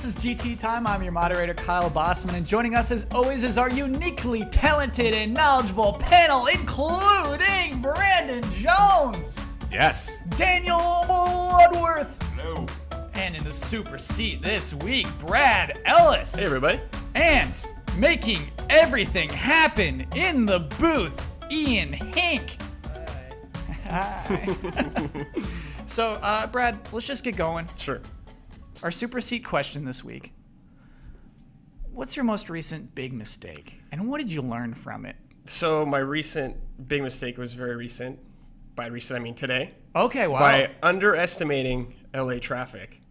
This is GT Time. I'm your moderator, Kyle Bossman, and joining us as always is our uniquely talented and knowledgeable panel, including Brandon Jones. Yes. Daniel Bloodworth. Hello. And in the super seat this week, Brad Ellis. Hey, everybody. And making everything happen in the booth, Ian Hink. Hi. So, Brad, let's just get going. Sure. Our super seat question this week. What's your most recent big mistake, and what did you learn from it? So my recent big mistake was very recent. By recent, I mean today. Okay, wow. By underestimating LA traffic.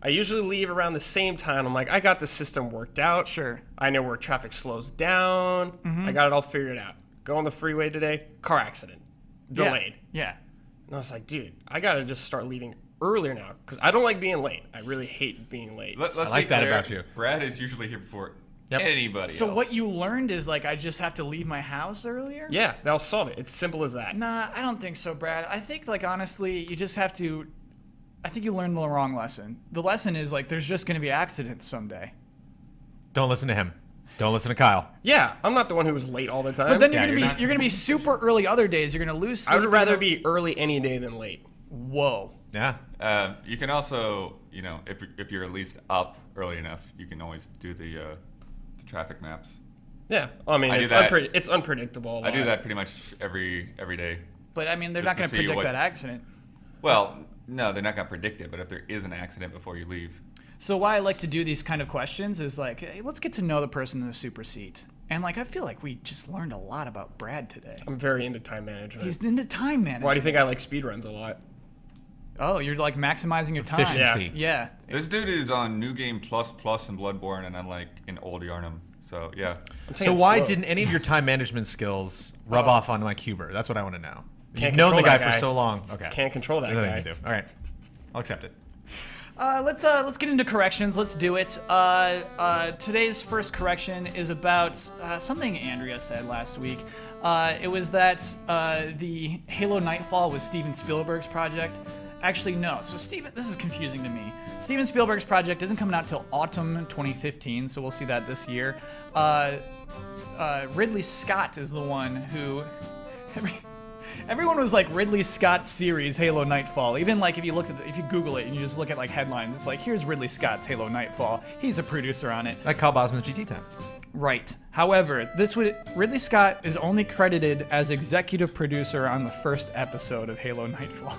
I usually leave around the same time. I'm like, I got the system worked out. Sure. I know where traffic slows down. I got it all figured out. Go on the freeway today, car accident. Delayed. Yeah. And I was like, dude, I got to just start leaving earlier now because I don't like being late. I really hate being late. Let's I like be that clear, about you. Brad is usually here before anybody So else. what you learned is, like, I just have to leave my house earlier? Yeah, that'll solve it. It's simple as that. Nah, I don't think so, Brad. I think, like, honestly, you just have to... I think you learned the wrong lesson. The lesson is, like, there's just going to be accidents someday. Don't listen to him. Don't listen to Kyle. Yeah, I'm not the one who was late all the time. But then Yeah, you're gonna be super early other days. You're gonna lose sleep. I would rather be early any day than late. Whoa. Yeah. You can also, if you're at least up early enough, you can always do the traffic maps. Yeah, I mean, I do it's, that. it's unpredictable. I do that pretty much every day. But I mean, they're Just not gonna to see predict what- that accident. Well, no, they're not going to predict it, but if there is an accident before you leave. So why I like to do these kind of questions is like, hey, let's get to know the person in the super seat. And like, I feel like we just learned a lot about Brad today. I'm very into time management. He's into time management. Why do you think I like speed runs a lot? Oh, you're like maximizing your time. Efficiency. Yeah. This dude is on New Game Plus and Bloodborne, and I'm like in Old Yarnum. So, yeah. I'm So taking it why slow. didn't any of your time management skills rub off on Mike Huber? That's what I want to know. Can't You've known the control guy that for guy. so long. Okay. Can't control that Nothing guy. you can do. All right. I'll accept it. Let's get into corrections. Let's do it. Today's first correction is about something Andrea said last week. It was that the Halo Nightfall was Steven Spielberg's project. Actually, no. So this is confusing to me. Steven Spielberg's project isn't coming out till autumn 2015, so we'll see that this year. Ridley Scott is the one who... Everyone was like Ridley Scott's series Halo Nightfall. Even like if you Google it and you just look at like headlines, it's like, here's Ridley Scott's Halo Nightfall. He's a producer on it. Like Kyle Bosman's GT Time. Right. However, Ridley Scott is only credited as executive producer on the first episode of Halo Nightfall.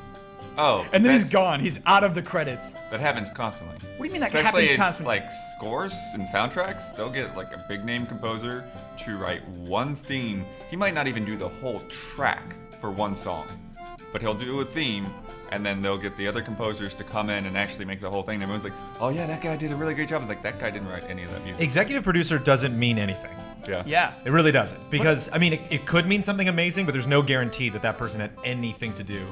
Oh. And then he's that's- gone. He's out of the credits. That happens constantly. What do you mean that Especially happens it's constantly? like scores and soundtracks, they'll get like a big name composer to write one theme. He might not even do the whole track for one song, but he'll do a theme, and then they'll get the other composers to come in and actually make the whole thing. And everyone's like, oh yeah, that guy did a really great job. It's like, that guy didn't write any of that music. Executive producer doesn't mean anything. Yeah. Yeah. It really doesn't. Because, I mean, it could mean something amazing, but there's no guarantee that that person had anything to do.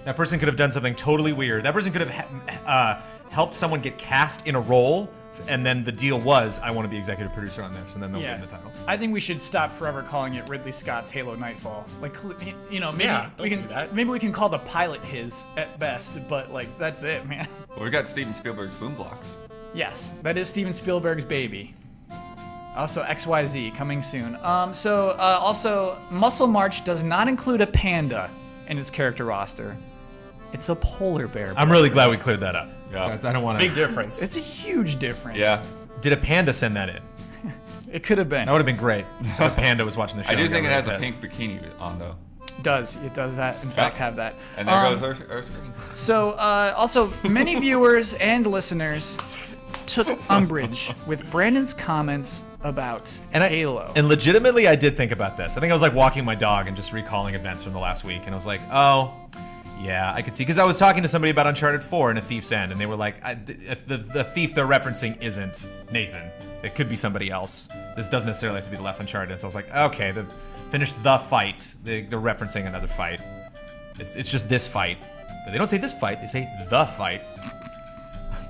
That person could have done something totally weird. That person could have helped someone get cast in a role, and then the deal was, I want to be executive producer on this, and then they'll get in the title. I think we should stop forever calling it Ridley Scott's Halo Nightfall. Like, maybe Yeah, we don't can do that. maybe we can call the pilot his at best, but like that's it, man. Well, we got Steven Spielberg's Boom Blocks. Yes, that is Steven Spielberg's baby. Also, XYZ coming soon. Also, Muscle March does not include a panda in its character roster. It's a polar bear. I'm really glad we cleared that up. Yeah. I don't want Big to. difference. It's a huge difference. Yeah. Did a panda send that in? It could have been. That would have been great. If a panda was watching the show. I do and think it got has a really pink pissed. bikini on though. It does that, in fact, have that. And there goes our screen. So, also, many viewers and listeners took umbrage with Brandon's comments about Halo. And legitimately, I did think about this. I think I was like walking my dog and just recalling events from the last week, and I was like, oh, yeah, I could see. Because I was talking to somebody about Uncharted 4 and A Thief's End, and they were like, the thief they're referencing isn't Nathan. It could be somebody else. This doesn't necessarily have to be the last Uncharted. So I was like, okay, finish the fight. They're referencing another fight. It's just this fight. But they don't say this fight. They say the fight.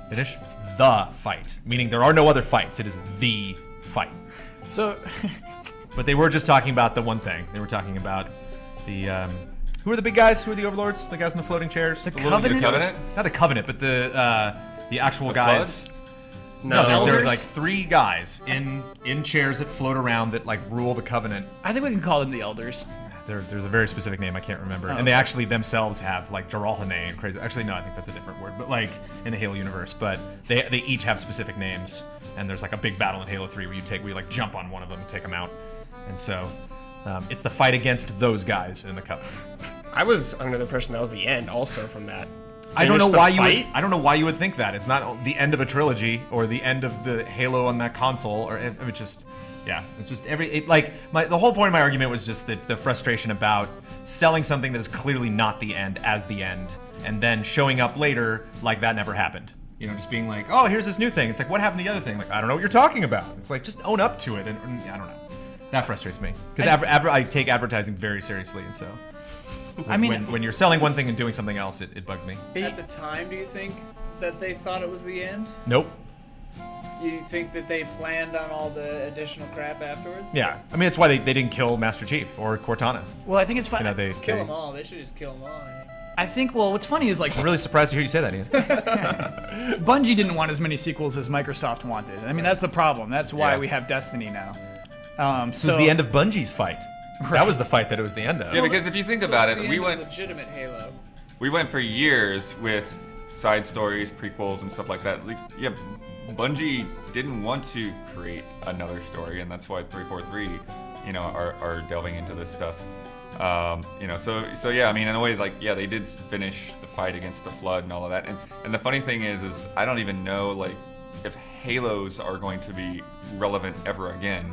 Finish the fight. Meaning there are no other fights. It is the fight. So, But they were just talking about the one thing. They were talking about the who are the big guys? Who are the overlords? The guys in the floating chairs? The little- Covenant? The Covenant? Not the Covenant, but the actual guys. Floods? No. they're Elders? like 3 guys in chairs that float around that like rule the covenant. I think we can call them the elders. There's a very specific name I can't remember, and okay. they actually themselves have like Jaralhane and crazy. Actually, no, I think that's a different word, but like in the Halo universe. But they each have specific names, and there's like a big battle in Halo 3 where you like jump on one of them and take them out, and so it's the fight against those guys in the covenant. I was under the impression that was the end also from that. I don't know Finish the why fight? I don't know why you would think that. It's not the end of a trilogy or the end of the Halo on that console, or it's just. Yeah, it's just the whole point of my argument was just the frustration about selling something that is clearly not the end as the end, and then showing up later like that never happened. You know, just being like, oh, here's this new thing. It's like, what happened to the other thing? Like, I don't know what you're talking about. It's like, just own up to it, and I don't know. That frustrates me because I take advertising very seriously, and so when you're selling one thing and doing something else, it bugs me. At the time, do you think that they thought it was the end? Nope. You think that they planned on all the additional crap afterwards? Yeah, I mean, it's why they didn't kill Master Chief or Cortana. Well, I think it's fun. You know, Kill them all. They should just kill them all. I think. Well, what's funny is like I'm really surprised to hear you say that, Ian. Bungie didn't want as many sequels as Microsoft wanted. I mean, that's the problem. That's why Yeah. we have Destiny now. This was the end of Bungie's fight. That was the fight that it was the end of. Yeah, because if you think about It's it, the we end of went legitimate Halo. for years with side stories, prequels, and stuff like that. Like, yeah, Bungie didn't want to create another story, and that's why 343, are delving into this stuff. So yeah, I mean, in a way, like, yeah, they did finish the fight against the Flood and all of that. And the funny thing is I don't even know, like, if Halos are going to be relevant ever again.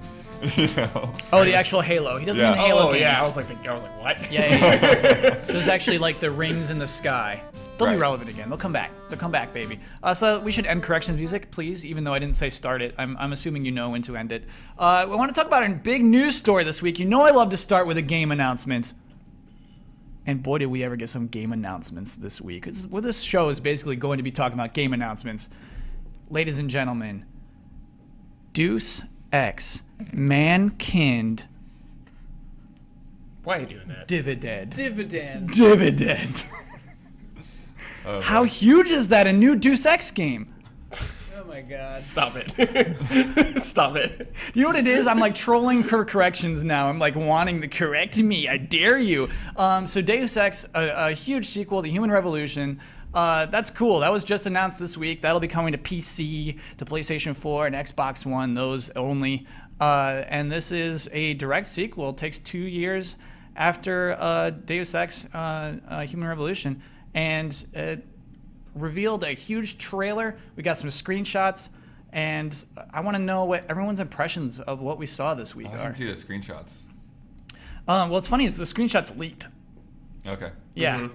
Oh, the actual Halo. He doesn't mean Halo games. Yeah, I was like, what? Yeah. There's actually like the rings in the sky. They'll be Right. relevant again. They'll come back. They'll come back, baby. So we should end corrections music, please, even though I didn't say start it. I'm assuming you know when to end it. We want to talk about a big news story this week. You know I love to start with a game announcement. And boy, did we ever get some game announcements this week. This show is basically going to be talking about game announcements. Ladies and gentlemen, Deus Ex Mankind Why are you doing that? Dividend. Dividend. How huge is that? A new Deus Ex game. Oh my god. Stop it. Stop it. You know what it is? I'm like trolling for corrections now. I'm like wanting to correct me. I dare you. So Deus Ex, a huge sequel, The Human Revolution. That's cool. That was just announced this week. That'll be coming to PC, to PlayStation 4, and Xbox One, those only. And this is a direct sequel. It takes 2 years after Deus Ex Human Revolution. And it revealed a huge trailer. We got some screenshots. And I want to know what everyone's impressions of what we saw this week I are. can see the screenshots. Well, what's funny is the screenshots leaked. Okay. Yeah.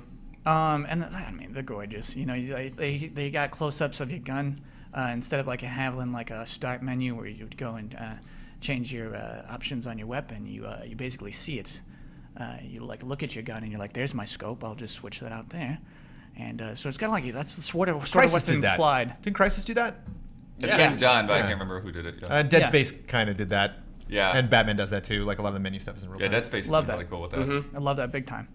And I mean, they're gorgeous. You know, they got close-ups of your gun instead of like having like a start menu where you would go and change your options on your weapon. You basically see it. You like look at your gun and you're like, "There's my scope. I'll just switch that out there." And so it's kind of like that's sort of what's did that. implied. Didn't Crysis do that? It's been done, but I can't remember who did it. Yeah, Dead Yeah. Space kind of did that. Yeah. And Batman does that too. Like a lot of the menu stuff is in real yeah time. Dead Space is Love really that. cool with that. I love that big time.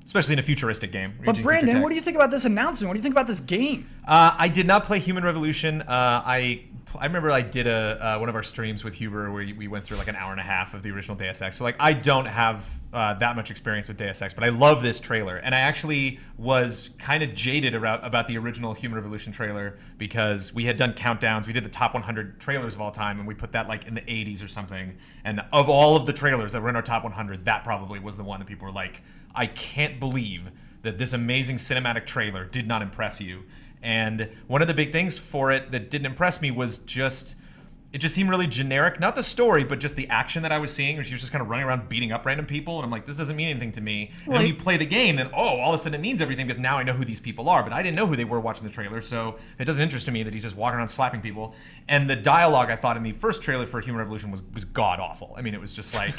Especially in a futuristic game. But Brandon, what do you think about this announcement? What do you think about this game? I did not play Human Revolution. I remember I did one of our streams with Huber where we went through like an hour and a half of the original Deus Ex. So like I don't have that much experience with Deus Ex, but I love this trailer. And I actually was kind of jaded about the original Human Revolution trailer because we had done countdowns. We did the top 100 trailers of all time, and we put that like in the 80s or something. And of all of the trailers that were in our top 100, that probably was the one that people were like, I can't believe that this amazing cinematic trailer did not impress you. And one of the big things for it that didn't impress me was it just seemed really generic. Not the story, but just the action that I was seeing, where she was just kind of running around beating up random people. And I'm like, this doesn't mean anything to me. And then when you play the game, then, all of a sudden it means everything because now I know who these people are. But I didn't know who they were watching the trailer, so it doesn't interest me that he's just walking around slapping people. And the dialogue, I thought, in the first trailer for Human Revolution was god-awful. I mean, it was just like,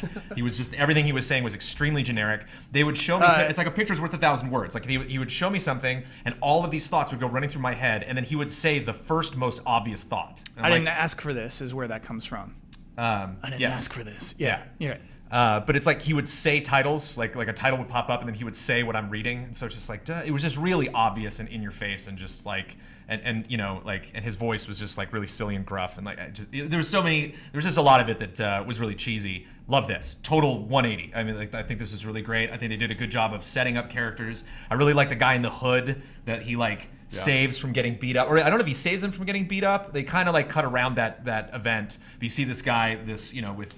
everything he was saying was extremely generic. They would show me, it's like a picture's worth 1,000 words. Like, he would show me something, and all of these thoughts would go running through my head, and then he would say the first most obvious thought. And I I'm didn't ask for this, is where that comes from. I didn't yes. ask for this. Yeah. Yeah. But it's like he would say titles, like a title would pop up, and then he would say what I'm reading, and so it's just like duh, it was just really obvious and in your face, and just like and you know like and his voice was just like really silly and gruff, and like there was just a lot of it that was really cheesy. Love this total 180. I mean, like I think this is really great. I think they did a good job of setting up characters. I really like the guy in the hood that he like saves from getting beat up, or I don't know if he saves him from getting beat up. They kind of like cut around that event. But you see this guy, this you know with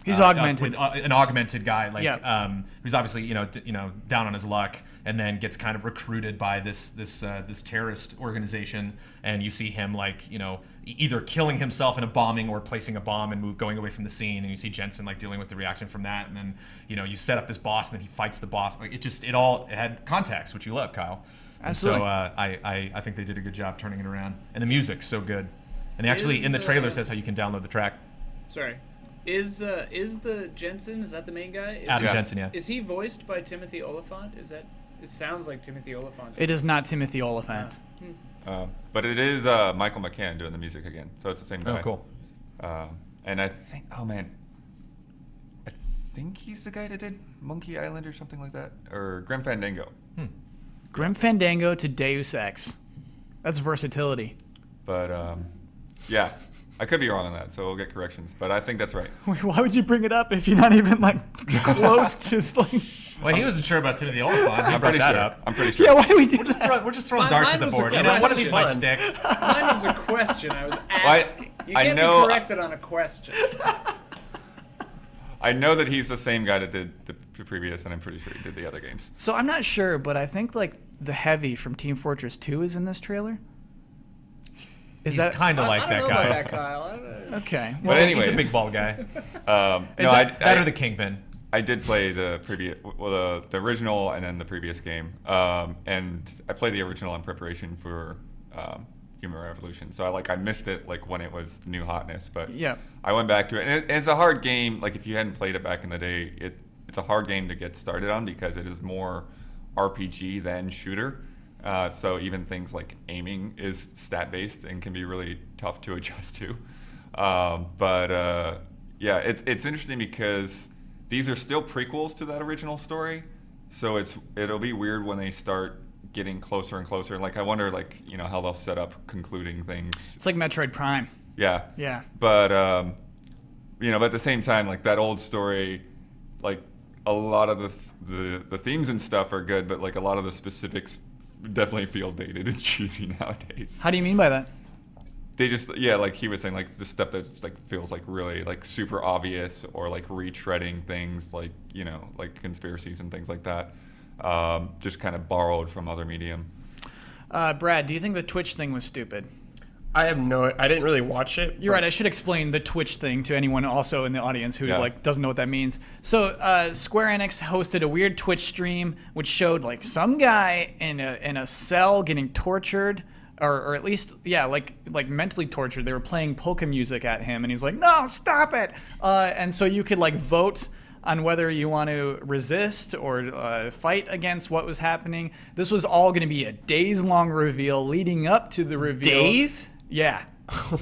he's augmented, with an augmented guy, like who's obviously you know down on his luck, and then gets kind of recruited by this terrorist organization, and you see him like you know either killing himself in a bombing or placing a bomb and going away from the scene, and you see Jensen like dealing with the reaction from that, and then you know you set up this boss, and then he fights the boss. Like it had context, which you love, Kyle. Absolutely. And so I think they did a good job turning it around, and the music's so good. And they actually in the trailer says how you can download the track. Sorry. Is the Jensen, is that the main guy? Adam Jensen, yeah. Is he voiced by Timothy Olyphant? It sounds like Timothy Olyphant. It is not Timothy Olyphant. But it is Michael McCann doing the music again, so it's the same guy. Oh, cool. And I think, I think he's the guy that did Monkey Island or something like that, or Grim Fandango. Grim Fandango to Deus Ex. That's versatility. But yeah, I could be wrong on that, so we'll get corrections. But I think that's right. Wait, why would you bring it up if you're not even like close to like? Well, he wasn't sure about Timothy Oliphant. He brought that up. I'm pretty sure. Yeah, why do we do that? We're just throwing darts at the board. You know, one of these might stick. Mine was a question. I was asking. You can't be corrected on a question. I know that he's the same guy that did the previous, and I'm pretty sure he did the other games. So I'm not sure, but I think like the Heavy from Team Fortress 2 is in this trailer. He's kind of like that guy. About that, Kyle. I don't know. Okay. But anyways, he's a big bald guy. Better the Kingpin. I did play the original and then the previous game, and I played the original in preparation for Human Revolution. So I missed it like when it was the new hotness, but yeah, I went back to it, and it's a hard game. Like if you hadn't played it back in the day, it's a hard game to get started on because it is more RPG than shooter. So even things like aiming is stat based and can be really tough to adjust to. Yeah, it's interesting because these are still prequels to that original story, so it'll be weird when they start getting closer and closer. Like I wonder, like how they'll set up concluding things. It's like Metroid Prime. Yeah. Yeah. But but at the same time, like that old story, like a lot of the themes and stuff are good, but like a lot of the specifics definitely feel dated and cheesy nowadays. How do you mean by that? They just like he was saying, like the stuff that just like feels like really like super obvious or like retreading things like like conspiracies and things like that, just kind of borrowed from other medium. Brad, do you think the Twitch thing was stupid? I didn't really watch it. You're right. I should explain the Twitch thing to anyone also in the audience who doesn't know what that means. So Square Enix hosted a weird Twitch stream which showed like some guy in a cell getting tortured. Or at least, like mentally tortured. They were playing polka music at him, and he's like, "No, stop it!" And so you could like vote on whether you want to resist or fight against what was happening. This was all going to be a days-long reveal leading up to the reveal. Days? Yeah,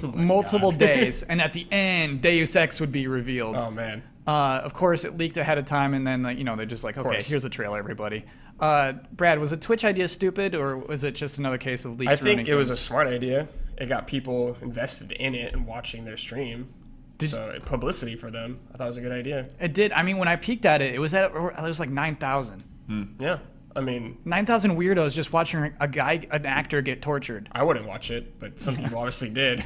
multiple days, and at the end, Deus Ex would be revealed. Oh man. Of course, it leaked ahead of time, and then they're just like, "Okay, here's a trailer, everybody." Brad, was a Twitch idea stupid, or was it just another case of leaks? I think it was a smart idea. It got people invested in it and watching their stream. Publicity for them. I thought it was a good idea. It did. I mean, when I peeked at it, it was like 9,000. Yeah. I mean, 9,000 weirdos just watching an actor get tortured. I wouldn't watch it, but some people obviously did.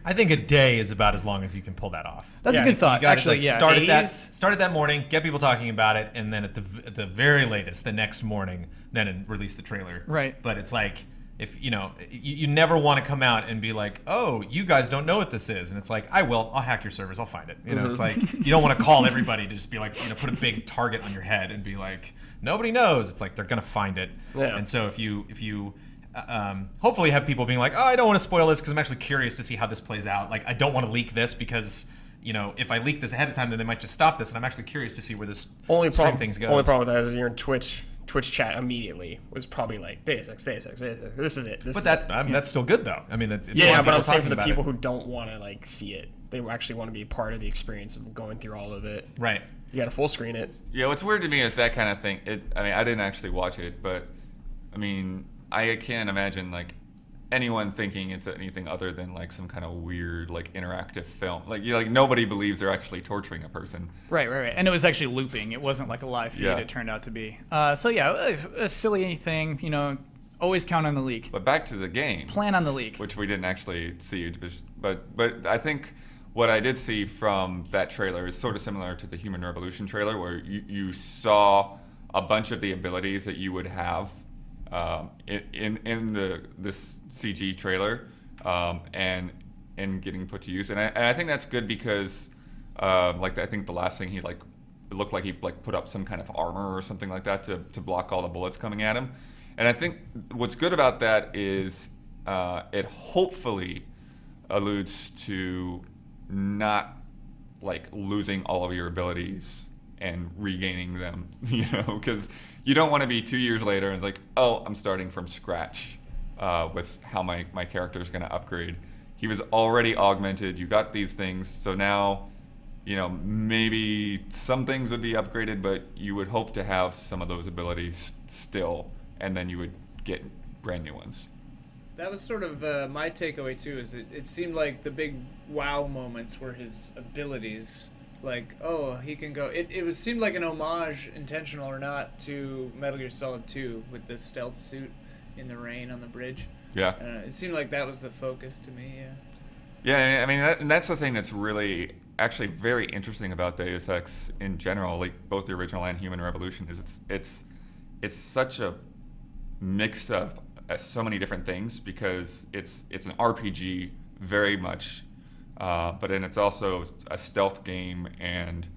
I think a day is about as long as you can pull that off. That's a good thought. Actually, Start at that morning, get people talking about it, and then at the very latest, the next morning, then release the trailer. Right. But it's like, if you never want to come out and be like, "Oh, you guys don't know what this is," and it's like, I'll hack your servers, I'll find it. It's like you don't want to call everybody to just be like, put a big target on your head and be like, nobody knows. It's like they're gonna find it. Yeah. And so if you hopefully have people being like, "Oh, I don't want to spoil this because I'm actually curious to see how this plays out. Like, I don't want to leak this because, if I leak this ahead of time, then they might just stop this, and I'm actually curious to see where this stream things goes." Only problem with that is you're in Twitch. Twitch chat immediately was probably like Deus Ex. This is it. This But is that's still good though. I mean, it's yeah, a lot of but I'm people saying for talking the about people it. who don't want to like see it, they actually want to be part of the experience of going through all of it. Right. You got to full screen it. Yeah, what's weird to me is that kind of thing. I mean, I didn't actually watch it, but I mean, I can't imagine like anyone thinking it's anything other than like some kind of weird like interactive film. Like nobody believes they're actually torturing a person. Right. And it was actually looping. It wasn't like a live feed. Yeah. It turned out to be. So yeah, a silly thing. Always count on the leak. But back to the game. Plan on the leak. Which we didn't actually see, but I think what I did see from that trailer is sort of similar to the Human Revolution trailer, where you saw a bunch of the abilities that you would have in this CG trailer and getting put to use, and I think that's good because I think the last thing it looked like he put up some kind of armor or something like that to block all the bullets coming at him, and I think what's good about that is it hopefully alludes to not like losing all of your abilities and regaining them, because you don't want to be 2 years later and it's like, oh, I'm starting from scratch with how my character is going to upgrade. He was already augmented. You got these things, so now, maybe some things would be upgraded, but you would hope to have some of those abilities still, and then you would get brand new ones. That was sort of my takeaway too. Is it seemed like the big wow moments were his abilities. Like, oh, he can go. It seemed like an homage, intentional or not, to Metal Gear Solid 2 with the stealth suit in the rain on the bridge. Yeah. It seemed like that was the focus to me. Yeah. Yeah, I mean, and that's the thing that's really actually very interesting about Deus Ex in general, like both the original and Human Revolution, is it's such a mix of so many different things, because it's an RPG very much, but then it's also a stealth game, and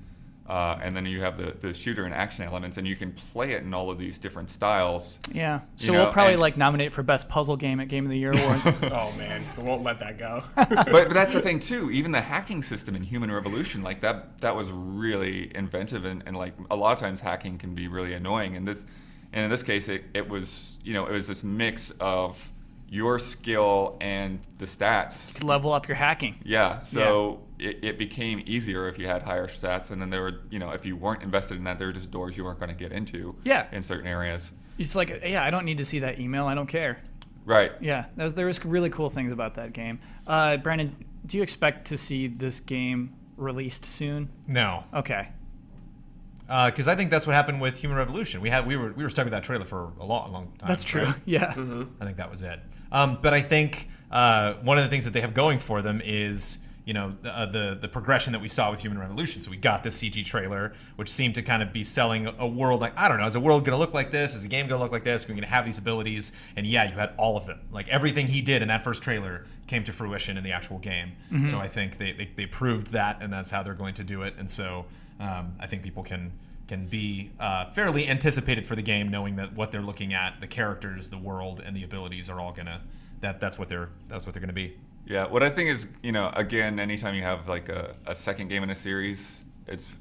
then you have the shooter and action elements, and you can play it in all of these different styles. Yeah. So we'll probably nominate for best puzzle game at Game of the Year awards. Oh man, we won't let that go. but that's the thing too. Even the hacking system in Human Revolution, like that was really inventive, and like a lot of times hacking can be really annoying. And in this case, it was it was this mix of your skill and the stats. Level up your hacking. Yeah. So it became easier if you had higher stats, and then there were if you weren't invested in that, there were just doors you weren't going to get into. Yeah. In certain areas. It's like, yeah, I don't need to see that email. I don't care. Right. Yeah, there was really cool things about that game. Brandon, do you expect to see this game released soon? No. Okay. Because I think that's what happened with Human Revolution. We were stuck with that trailer for a long time. That's true. Right? Yeah. Mm-hmm. I think that was it. But I think one of the things that they have going for them is the progression that we saw with Human Revolution. So we got this CG trailer, which seemed to kind of be selling a world like, I don't know, is a world going to look like this? Is a game going to look like this? We're going to have these abilities. And yeah, you had all of them. Like everything he did in that first trailer came to fruition in the actual game. Mm-hmm. So I think they proved that, and that's how they're going to do it. And so I think people can be fairly anticipated for the game, knowing that what they're looking at, the characters, the world, and the abilities are all gonna that's what they're gonna be. Yeah, what I think is, again, anytime you have like a second game in a series, it's,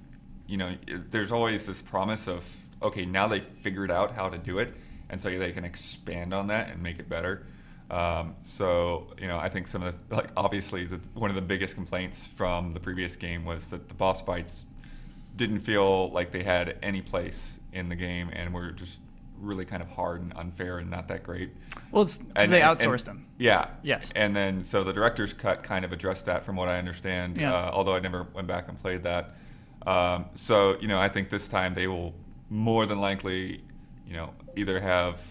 there's always this promise of, okay, now they figured out how to do it, and so they can expand on that and make it better. So, I think some of the, obviously one of the biggest complaints from the previous game was that the boss fights didn't feel like they had any place in the game, and were just really kind of hard and unfair and not that great. Well, it's because they outsourced them. Yeah. Yes. And then, so the director's cut kind of addressed that, from what I understand, although I never went back and played that. So, I think this time they will more than likely, either have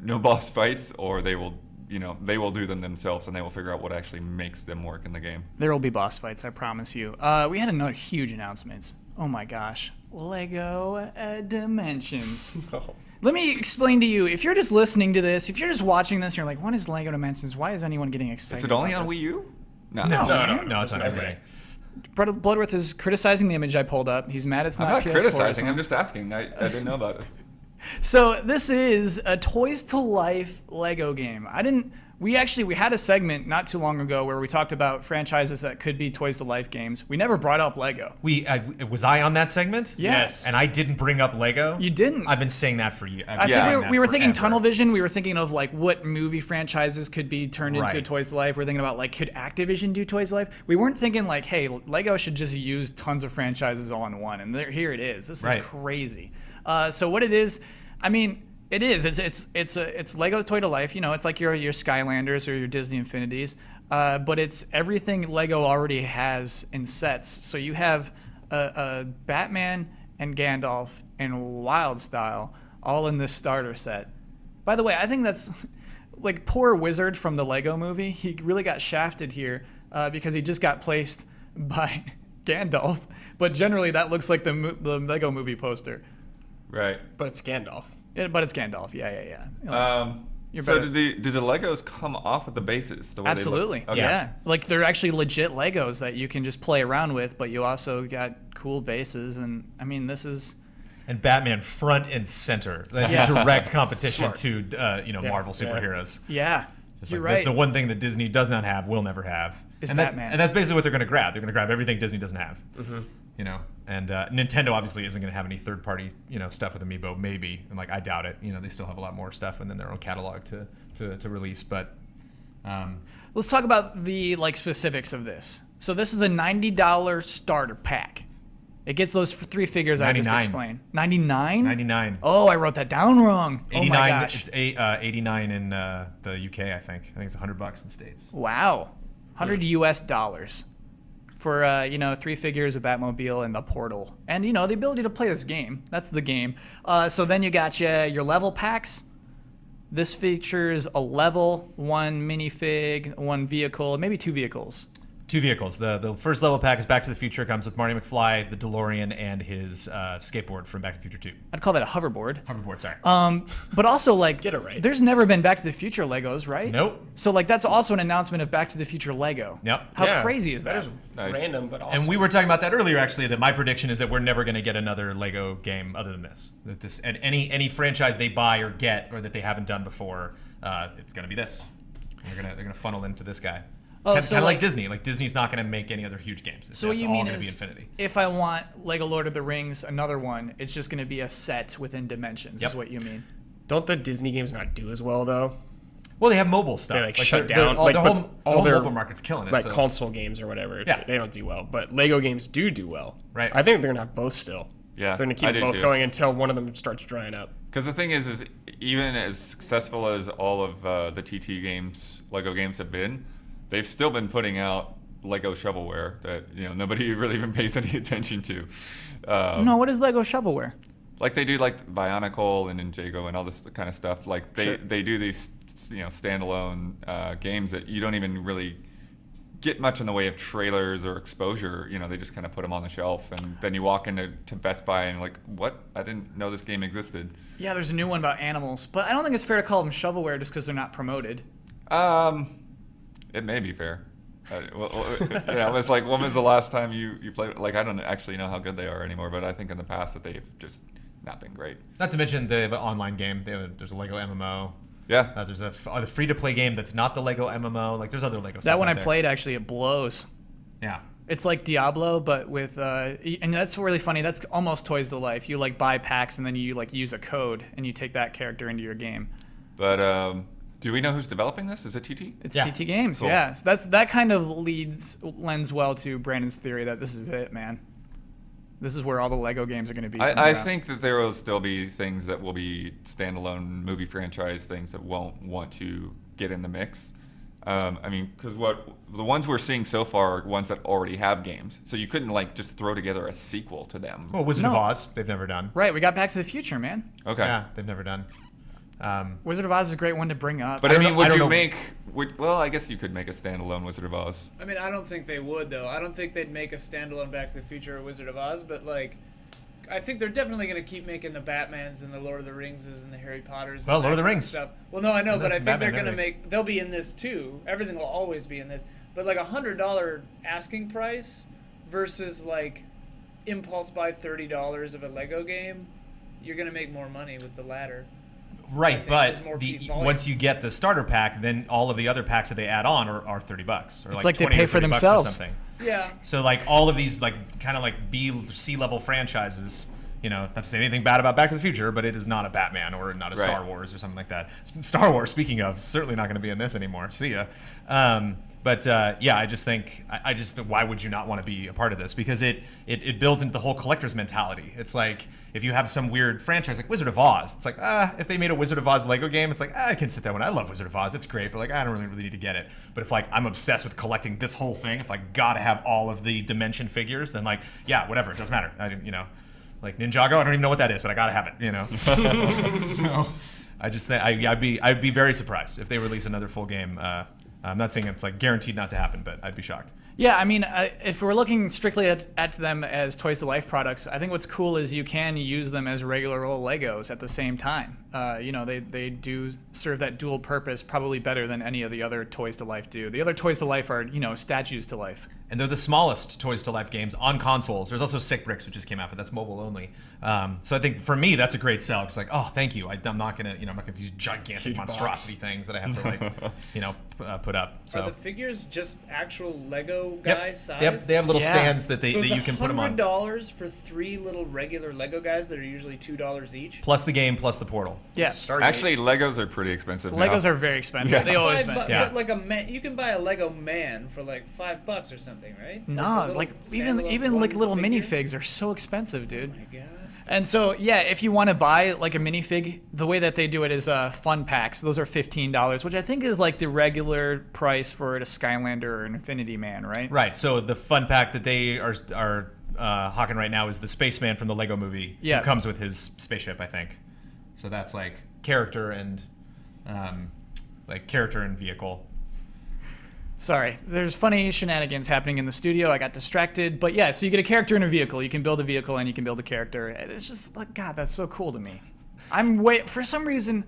no boss fights, or they will do them themselves, and they will figure out what actually makes them work in the game. There will be boss fights, I promise you. We had another huge announcements. Oh my gosh. Lego Dimensions. Oh. Let me explain to you, if you're just listening to this, if you're just watching this, and you're like, what is Lego Dimensions? Why is anyone getting excited? Is it only about on this? Wii U? No, it's not no everything. way. Bloodworth is criticizing the image I pulled up. He's mad it's I'm not not PS4. criticizing, I'm just asking. I didn't know about it. So this is a Toys to Life Lego game. We had a segment not too long ago where we talked about franchises that could be Toys to Life games. We never brought up Lego. Was I on that segment? Yes. And I didn't bring up Lego? You didn't. I've been saying that for years. I think we were thinking tunnel vision. We were thinking of like what movie franchises could be turned into Toys to Life. We're thinking about like could Activision do Toys to Life? We weren't thinking like, hey, Lego should just use tons of franchises all in one. And here it is. This is crazy. So what it is, I mean, it is. It's Lego's Toy to Life. You know, it's like your Skylanders or your Disney Infinities, but it's everything Lego already has in sets. So you have a Batman and Gandalf and Wild Style all in this starter set. By the way, I think that's like poor Wizard from the Lego movie. He really got shafted here because he just got placed by Gandalf. But generally, that looks like the Lego movie poster. Right. But it's Gandalf. But it's Gandalf. Yeah. So did the Legos come off of the bases? The way Absolutely. They look? Okay. Yeah. Like they're actually legit Legos that you can just play around with, but you also got cool bases. And I mean, this is. And Batman front and center. That's a direct competition to Marvel superheroes. Yeah. You're right. That's the one thing that Disney does not have, will never have. Is Batman. And that's basically what they're going to grab. They're going to grab everything Disney doesn't have. Mm-hmm. You know, and Nintendo obviously isn't going to have any third-party, stuff with Amiibo. Maybe, and I doubt it. You know, they still have a lot more stuff within their own catalog to release. But let's talk about the specifics of this. So this is a $90 starter pack. It gets those 3 figures I just explained. 99? 99. Oh, I wrote that down wrong. 89. Oh my gosh. It's 89 in the UK. I think it's $100 in the States. Wow, $100 for 3 figures, a Batmobile, and the Portal, and the ability to play this game. That's the game. So then you got your level packs. This features a level, 1 minifig, 1 vehicle, maybe 2 vehicles. 2 vehicles. The first level pack is Back to the Future. Comes with Marty McFly, the DeLorean, and his skateboard from Back to the Future 2. I'd call that a hoverboard. Hoverboard, sorry. But also Get it right. There's never been Back to the Future Legos, right? Nope. So that's also an announcement of Back to the Future Lego. Yep. How crazy is that? That is Nice. random, but awesome. And we were talking about that earlier, actually, that my prediction is that we're never going to get another Lego game other than this. That this and any franchise they buy or get or that they haven't done before, it's going to be this. And they're gonna funnel into this guy. Oh, kind so of like Disney. Like Disney's not going to make any other huge games. So what you all mean going to be is, Infinity. if I want Lego Lord of the Rings, another one, it's just going to be a set within Dimensions. Yep. Is what you mean? Don't the Disney games not do as well though? Well, they have mobile stuff. They shut down. The but whole their mobile market's killing it. Like so. console games or whatever. Yeah. They don't do well, but Lego games do well. Right. I think they're gonna have both still. Yeah, They're gonna I keep do both too. going until one of them starts drying up. Because the thing is even as successful as all of the TT games, Lego games have been, they've still been putting out Lego shovelware that nobody really even pays any attention to. No, what is Lego shovelware? Like they do like Bionicle and Ninjago and all this kind of stuff. Like they do these standalone games that you don't even really get much in the way of trailers or exposure. They just kind of put them on the shelf, and then you walk into Best Buy and like, what? I didn't know this game existed. Yeah, there's a new one about animals, but I don't think it's fair to call them shovelware just because they're not promoted. It may be fair. It's like, when was the last time you played? Like, I don't actually know how good they are anymore, but I think in the past that they've just not been great. Not to mention they have an online game. There's a Lego MMO. Yeah. There's a free-to-play game that's not the Lego MMO. Like, there's other Lego stuff That one out I there. played, actually, it blows. Yeah. It's like Diablo, but with and that's really funny. That's almost Toys to Life. You buy packs and then you use a code and you take that character into your game. But do we know who's developing this? Is it TT? It's Yeah. TT Games, Cool. yeah. So that kind of lends well to Brandon's theory that this is it, man. This is where all the Lego games are going to be. I think that there will still be things that will be standalone movie franchise things that won't want to get in the mix. Because the ones we're seeing so far are ones that already have games, so you couldn't just throw together a sequel to them. Well, Wizard of No. Oz, they've never done. Right, we got Back to the Future, man. Okay. Yeah, they've never done. Wizard of Oz is a great one to bring up. But I I don't mean, know- I would don't you know. well, I guess you could make a standalone Wizard of Oz. I mean, I don't think they would, though. I don't think they'd make a standalone Back to the Future or Wizard of Oz, but, I think they're definitely going to keep making the Batmans and the Lord of the Ringses and the Harry Potters. Well, and Lord of that the kind Rings. Stuff. Well, no, I know, And but I that's think they're Batman going to and they'll be in this, too. Everything will always be in this. But, $100 asking price versus, impulse buy $30 of a Lego game, you're going to make more money with the latter. Right, there's more but volume. once you get the starter pack, then all of the other packs that they add on are $30 or It's like they 20 pay or for $30 themselves. or something. Yeah. So like all of these like kind of like C level franchises, you know, not to say anything bad about Back to the Future, but it is not a Batman or not a Star Right. Wars or something like that. Star Wars, speaking of, certainly not going to be in this anymore. See ya. Yeah, I just think why would you not want to be a part of this? Because it builds into the whole collector's mentality. It's like if you have some weird franchise like Wizard of Oz, it's like if they made a Wizard of Oz Lego game, it's like I can sit that one. I love Wizard of Oz, it's great, but like I don't really need to get it. But if like I'm obsessed with collecting this whole thing, if I gotta have all of the Dimension figures, then like yeah, whatever, it doesn't matter. Like Ninjago, I don't even know what that is, but I gotta have it. So I just think I'd be very surprised if they release another full game. I'm not saying it's like guaranteed not to happen, but I'd be shocked. Yeah, I mean, if we're looking strictly at them as Toys to Life products, I think what's cool is you can use them as regular old Legos at the same time. They do serve that dual purpose probably better than any of the other Toys to Life do. The other Toys to Life are, statues to life. And they're the smallest Toys to Life games on consoles. There's also Sick Bricks, which just came out, but that's mobile only. So I think for me, that's a great sell. It's like, oh, thank you. I'm not gonna, I'm not gonna these gigantic Huge monstrosity things that I have to like, put up. So. Are the figures just actual Lego guy size? Yep, they have little Yeah. stands that So it's you can put them on. $100 for 3 little regular Lego guys that are usually $2 each. Plus the game, plus the portal. Yeah, Stargate. Actually, Legos are pretty expensive. Legos now. are very expensive. Yeah. They always been. But Yeah. like a man, you can buy a Lego man for like $5 or something, right? No, a little like standalone even one like little figure? minifigs are so expensive, dude. Oh my god. And so, yeah, if you want to buy like a minifig, the way that they do it is fun packs. Those are $15, which I think is like the regular price for a Skylander or an Infinity Man, right? Right. So the fun pack that they are hawking right now is the Spaceman from the Lego Movie. Yeah. Who comes with his spaceship, I think. So that's like character and vehicle. Sorry, there's funny shenanigans happening in the studio. I got distracted, but yeah, so you get a character and a vehicle. You can build a vehicle and you can build a character. It's just like, God, that's so cool to me. For some reason,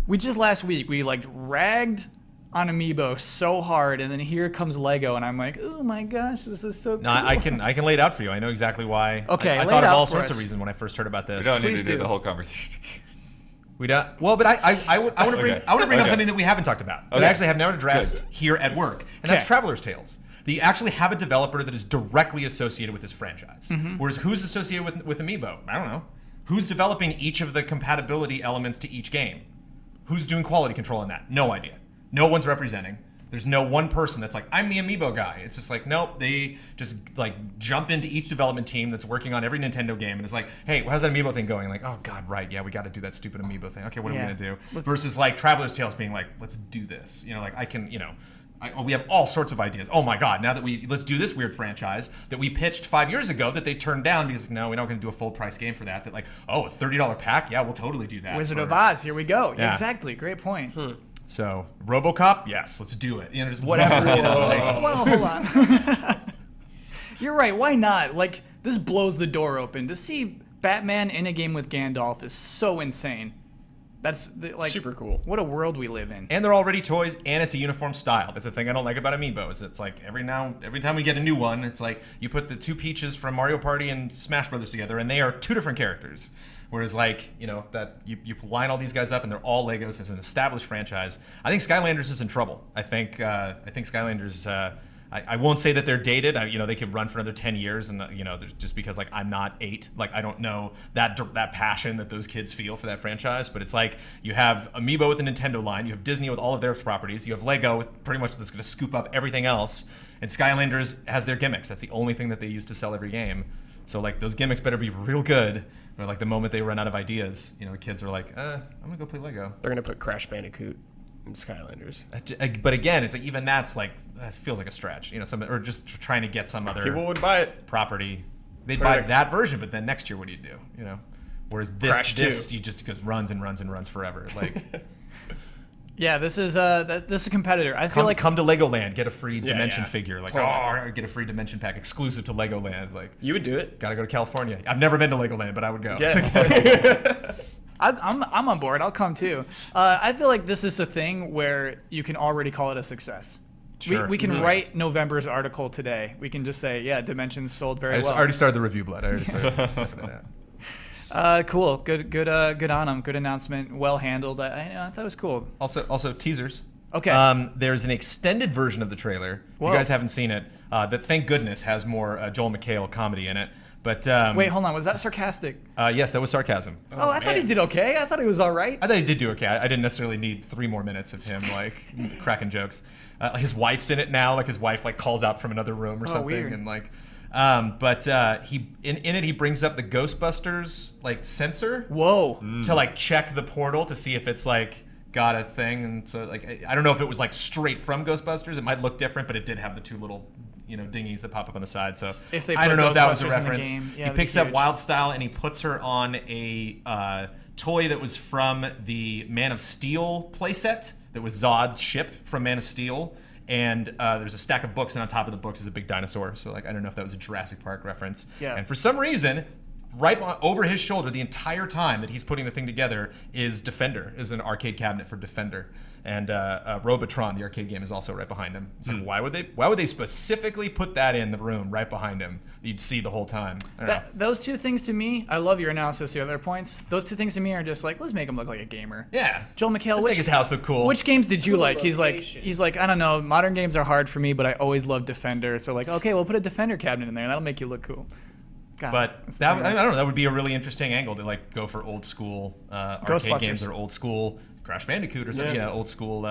last week we like ragged on Amiibo so hard, and then here comes Lego, and I'm like, oh my gosh, this is so cool. No, I can lay it out for you. I know exactly why. Okay, I lay thought it of out all for sorts us. of reasons when I first heard about this. We don't need Please to do do. the whole conversation. We don't. Well, but I want to bring Okay. up Okay. something that we haven't talked about. That Okay. I actually have never addressed Good. here at work, and that's Okay. Traveler's Tales. They actually have a developer that is directly associated with this franchise. Mm-hmm. Whereas who's associated with Amiibo? I don't know. Who's developing each of the compatibility elements to each game? Who's doing quality control in that? No idea. No one's representing. There's no one person that's like, I'm the Amiibo guy. It's just like, nope, they just like jump into each development team that's working on every Nintendo game and it's like, hey, how's that Amiibo thing going? Like, oh God, right, yeah, we got to do that stupid Amiibo thing. Okay, what are Yeah. we gonna do? Versus like Traveler's Tales being like, let's do this. Like I can, we have all sorts of ideas. Oh my God, now that let's do this weird franchise that we pitched 5 years ago that they turned down because no, we're not gonna do a full price game for that. That like, oh, a $30 pack? Yeah, we'll totally do that. Wizard of Oz, here we go. Yeah. Exactly, great point. So RoboCop, yes, let's do it. Just whatever. Like, Well, hold on. You're right. Why not? Like, this blows the door open. To see Batman in a game with Gandalf is so insane. That's like Super cool. What a world we live in. and they're already toys, and it's a uniform style. That's the thing I don't like about Amiibo. It's like every time we get a new one, it's like you put the two Peaches from Mario Party and Smash Brothers together, and they are two different characters. Whereas like that you line all these guys up, and they're all Legos as an established franchise. I think Skylanders is in trouble. I think Skylanders. I won't say that they're dated. They could run for another 10 years, and just because like I'm not 8, like I don't know that passion that those kids feel for that franchise. But it's like you have Amiibo with the Nintendo line, you have Disney with all of their properties, you have Lego with pretty much that's going to scoop up everything else, and Skylanders has their gimmicks. That's the only thing that they use to sell every game. So like those gimmicks better be real good. Or like the moment they run out of ideas, the kids are like, I'm gonna go play Lego. They're gonna put Crash Bandicoot in Skylanders. But again, it's like even that feels like a stretch, or just trying to get some other People would buy it. property. They'd Put buy it- that version, but then next year, what do you do? Whereas Crash this 2. you just goes runs and runs and runs forever. Like Yeah, this is a competitor. I feel like come to Legoland, get a free Dimension yeah. figure. Like Totally. get a free Dimension pack exclusive to Legoland. Like You would do it. gotta go to California. I've never been to Legoland, but I would go. Yeah. I'm on board. I'll come too. I feel like this is a thing where you can already call it a success. Sure. We can Mhm. write November's article today. We can just say, yeah, Dimensions sold very I well. already started the review, blood. I already started talking to that. Cool. Good on him. Good announcement. Well handled. I thought it was cool. Also teasers. Okay. There's an extended version of the trailer. If Whoa. you guys haven't seen it, that thank goodness has more Joel McHale comedy in it. But Wait, hold on. Was that sarcastic? yes, that was sarcasm. Oh, I thought he did okay. I thought he was all right. I thought he did do okay. I didn't necessarily need 3 more minutes of him like cracking jokes. His wife's in it now. Like his wife like calls out from another room or something, weird. and like, but he in it he brings up the Ghostbusters like sensor Whoa. to like check the portal to see if it's like got a thing, and so like I don't know if it was like straight from Ghostbusters. It might look different, but it did have the 2 little dinghies that pop up on the side. So If they I don't put know if that was a Ghostbusters in the reference. game, yeah, He that'd be picks up huge. Wild Style and he puts her on a toy that was from the Man of Steel playset. That was Zod's ship from Man of Steel. And there's a stack of books, and on top of the books is a big dinosaur. So like I don't know if that was a Jurassic Park reference. Yeah. And for some reason, right over his shoulder the entire time that he's putting the thing together is Defender, is an arcade cabinet for Defender. And Robotron, the arcade game, is also right behind him. It's like, why would they specifically put that in the room right behind him? You'd see the whole time. I don't know. Those 2 things to me, I love your analysis. The other points, those 2 things to me are just like, let's make him look like a gamer. Yeah. Joel McHale, Let's make his house look cool. Which games did you Cool like? He's location. like, I don't know. Modern games are hard for me, but I always loved Defender. So like, okay, we'll put a Defender cabinet in there. That'll make you look cool. God, But that's that, very I nice. don't know. That would be a really interesting angle to like go for old school arcade Ghostbusters. games or old school Crash Bandicoot or something. Yeah. Yeah, old school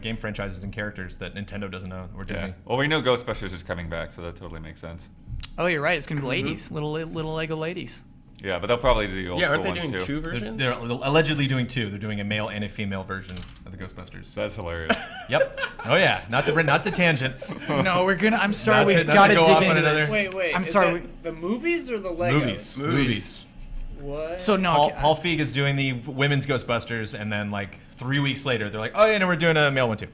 game franchises and characters that Nintendo doesn't own or Disney. Yeah. Well, we know Ghostbusters is coming back, so that totally makes sense. Oh, you're right. It's gonna be ladies, little Lego ladies. Yeah, but they'll probably do the old Yeah, school aren't they ones doing too. 2 versions? They're allegedly doing 2. They're doing a male and a female version of the Ghostbusters. That's hilarious. Yep. Oh yeah. Not to tangent. No, we're gonna. I'm sorry, Not we to- not to gotta go dig off on into another- this. Wait. I'm is sorry. that the movies or the Legos? Movies. What? So no, Paul Feig is doing the women's Ghostbusters, and then like 3 weeks later, they're like, "Oh yeah, no, we're doing a male one too."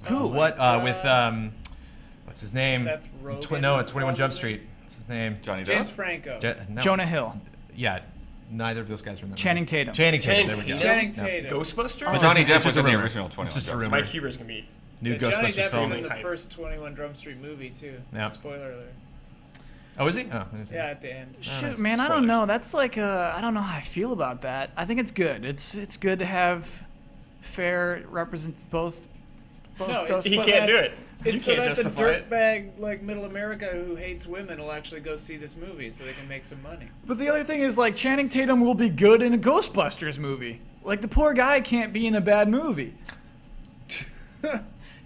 who? What? With what's his name? Seth Rogen, No, at 21 Jump probably? Street. What's his name? Johnny James Depp? Franco. No. Jonah Hill, Yeah, neither of those guys are in that. Channing movie. Tatum. Channing Tatum. Channing There we go. Channing No. Tatum. Ghostbusters? But Johnny this is- Depp it's was just a in the rumor. original 21 It's just a Jump rumor. Mike Huber's gonna be. New Yeah, Johnny Ghostbusters Depp was film. in the Hyped. first 21 Drum Street movie too. Yeah. Spoiler alert. Oh, is he? Oh, Yeah, at the end. Shoot, nice. man, I Spoilers. don't know. That's like I don't know how I feel about that. I think it's good. It's good to have fair represent both. No, it's- Ghost- He But can't do that's- it. It's You so can't that the justify it. dirtbag like middle America who hates women will actually go see this movie so they can make some money. But the other thing is like Channing Tatum will be good in a Ghostbusters movie. Like the poor guy can't be in a bad movie.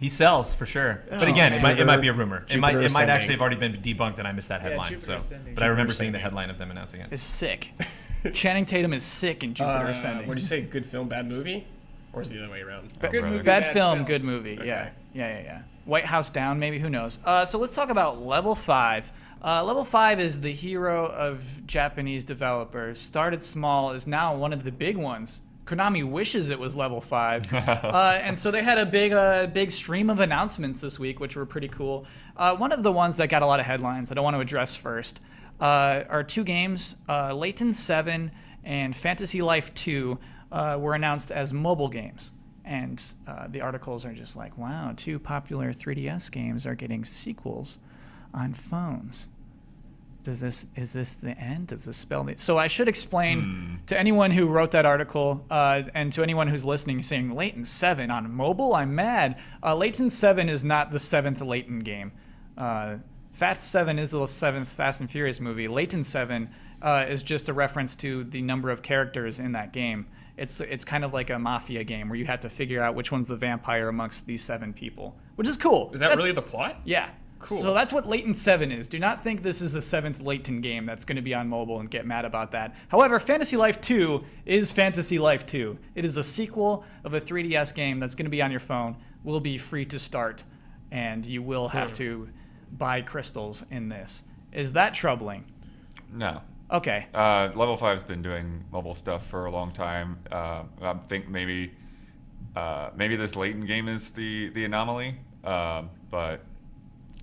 He sells for sure. But Oh, again, man. it might be a rumor. It might Jupiter actually Ascending. have already been debunked, and I missed that Yeah, headline. Jupiter So, Ascending. but I remember Jupiter seeing the Ascending. headline of them announcing it. Is sick. Channing Tatum is sick in Jupiter Ascending. What do you say? Good film, bad movie? Or is it the other way around? Good Good brother. movie, Bad bad film, film. good movie. Okay. Yeah. White House Down, maybe. Who knows? So let's talk about Level 5. Level 5 is the hero of Japanese developers. Started small, is now one of the big ones. Konami wishes it was Level 5. And so they had a big stream of announcements this week, which were pretty cool. One of the ones that got a lot of headlines that I want to address first are 2 games, Layton 7 and Fantasy Life 2 were announced as mobile games. And the articles are just like, wow, 2 popular 3DS games are getting sequels on phones. Is this the end? Does this spell the... So I should explain to anyone who wrote that article and to anyone who's listening saying, Layton 7 on mobile? I'm mad. Layton 7 is not the 7th Layton game. Fast 7 is the 7th Fast and Furious movie. Layton 7 is just a reference to the number of characters in that game. It's kind of like a mafia game where you have to figure out which one's the vampire amongst these 7 people, which is cool. Is that That's- really the plot? Yeah. Cool. So that's what Layton 7 is. Do not think this is the 7th Layton game that's going to be on mobile and get mad about that. However, Fantasy Life 2 is Fantasy Life 2. It is a sequel of a 3DS game that's going to be on your phone, will be free to start, and you will have to buy crystals in this. Is that troubling? No. Okay. Level 5's been doing mobile stuff for a long time. I think maybe this Layton game is the anomaly, but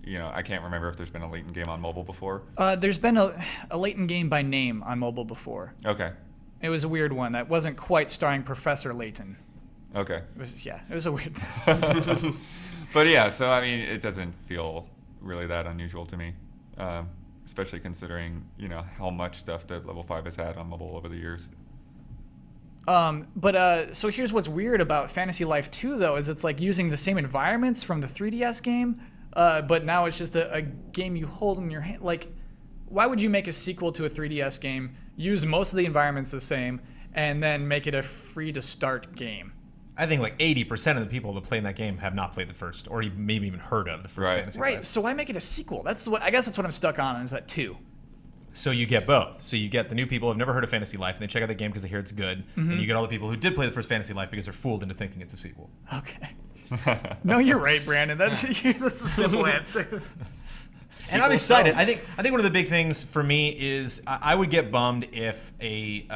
I can't remember if there's been a Layton game on mobile before. There's been a Layton game by name on mobile before. Okay. It was a weird one that wasn't quite starring Professor Layton. Okay. It was a weird. But yeah, so I mean, it doesn't feel really that unusual to me. especially considering how much stuff that Level 5 has had on mobile over the years. So here's what's weird about Fantasy Life 2 though, is it's like using the same environments from the 3DS game, but now it's just a game you hold in your hand. Like, why would you make a sequel to a 3DS game, use most of the environments the same, and then make it a free to start game? I think like 80% of the people that play in that game have not played the first, or maybe even heard of the first Right. Fantasy Right. Life. So why make it a sequel? I guess that's what I'm stuck on, is that 2. So you get both. So you get the new people who have never heard of Fantasy Life, and they check out the game because they hear it's good, and you get all the people who did play the first Fantasy Life because they're fooled into thinking it's a sequel. Okay. No, you're right, Brandon. That's a simple answer. And I'm excited. I think one of the big things for me is I would get bummed if a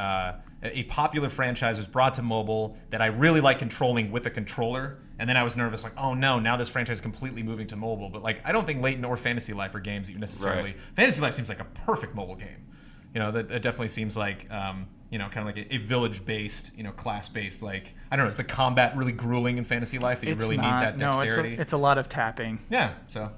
popular franchise was brought to mobile that I really like controlling with a controller, and then I was nervous, like, oh no, now this franchise is completely moving to mobile. But like, I don't think Layton or Fantasy Life are games that you necessarily. Right. Fantasy Life seems like a perfect mobile game. That definitely seems like kind of like a village-based, class-based. Like, I don't know, is the combat really grueling in Fantasy Life that you really need that dexterity? No, it's a lot of tapping. Yeah, so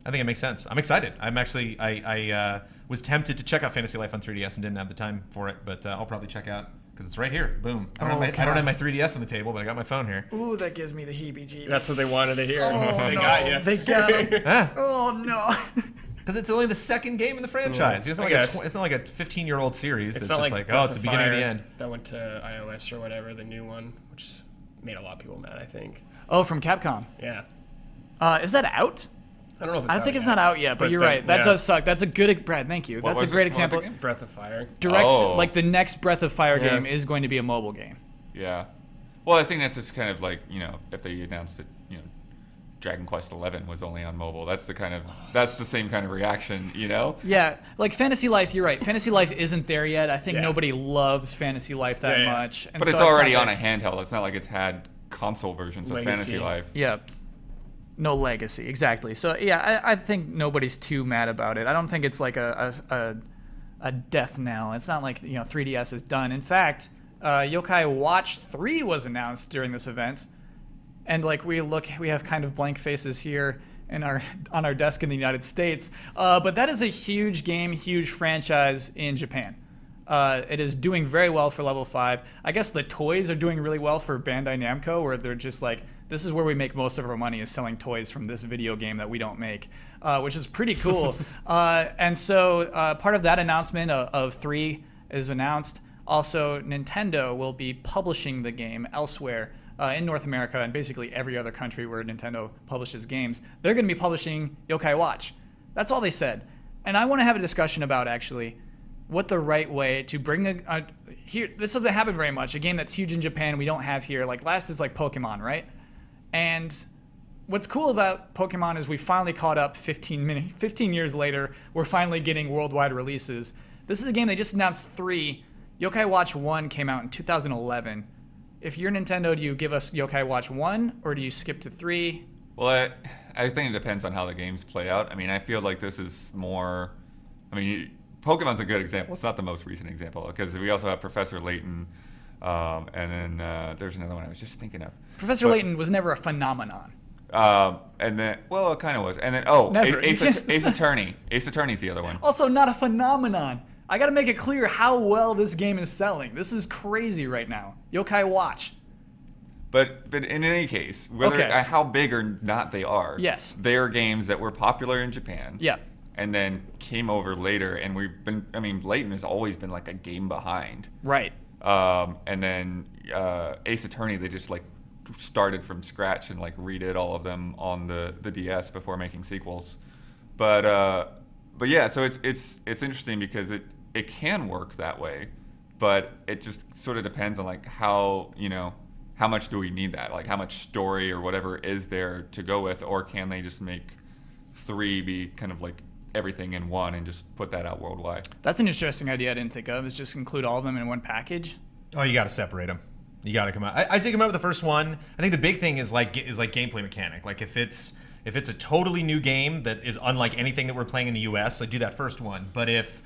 I think it makes sense. I'm excited. I'm actually I was tempted to check out Fantasy Life on 3DS and didn't have the time for it, but I'll probably check out because it's right here. Boom. I don't have my 3DS on the table, but I got my phone here. Ooh, that gives me the heebie-jeebies. That's what they wanted to hear. Oh, They no, got you. They got him. Ah, Oh, no. because it's only the second game in the franchise. It's not I guess. it's not like a 15-year-old series. It's not just like, oh, it's the Breath of beginning or the Fire end. that went to iOS or whatever, the new one, which made a lot of people mad, I think. Oh, from Capcom. Yeah. Is that out? I don't know if it's I think it's not out yet, but you're right. That does suck. That's a good, Brad, thank you. That's a was great it? What was example. the game? Breath of Fire. Like the next Breath of Fire Yeah. game is going to be a mobile game. Yeah. Well, I think that's just kind of like, if they announced that, Dragon Quest XI was only on mobile, that's the same kind of reaction, Yeah, like Fantasy Life, you're right. Fantasy Life isn't there yet. I think Yeah. nobody loves Fantasy Life that Yeah, yeah. much. And But so it's already not on that- a handheld. It's not like it's had console versions of Legacy. Fantasy Life. Yeah. No legacy, exactly. So yeah, I think nobody's too mad about it. I don't think it's like a death knell. It's not like 3DS is done. In fact, Yokai Watch 3 was announced during this event, and like we have kind of blank faces here on our desk in the United States. But that is a huge game, huge franchise in Japan. It is doing very well for Level 5. I guess the toys are doing really well for Bandai Namco, where they're just like, this is where we make most of our money, is selling toys from this video game that we don't make, which is pretty cool. And so part of that announcement of 3 is announced. Also, Nintendo will be publishing the game elsewhere in North America and basically every other country where Nintendo publishes games. They're going to be publishing Yokai Watch. That's all they said. And I want to have a discussion about actually what the right way to bring here. This doesn't happen very much. A game that's huge in Japan we don't have here. Like last is like Pokemon, right? And what's cool about Pokemon is we finally caught up 15 years later. We're finally getting worldwide releases. This is a game they just announced 3. Yokai Watch 1 came out in 2011. If you're Nintendo, do you give us Yokai Watch 1 or do you skip to 3? Well, I think it depends on how the games play out. I mean, I feel like this is more. I mean, Pokemon's a good example. It's not the most recent example because we also have Professor Layton, and then there's another one I was just thinking of. Professor Layton was never a phenomenon. And then, well, it kind of was. And then, Never. Ace Attorney. Ace Attorney's the other one. Also, not a phenomenon. I gotta make it clear how well this game is selling. This is crazy right now. Yokai Watch. But in any case, whether Okay. how big or not they are, Yes. they are games that were popular in Japan. Yeah. And then came over later, and we've been. I mean, Layton has always been like a game behind. Right. And then Ace Attorney, they just like started from scratch and like redid all of them on the DS before making sequels. But yeah, so it's interesting because it can work that way, but it just sort of depends on like how much do we need that, like how much story or whatever is there to go with, or can they just make 3 be kind of like everything in one and just put that out worldwide? That's an interesting idea I didn't think of, is just include all of them in one package. Oh, you got to separate them. You got to come out. I say come out with the first one. I think the big thing is like gameplay mechanic. Like if it's a totally new game that is unlike anything that we're playing in the U.S., like do that first one. But if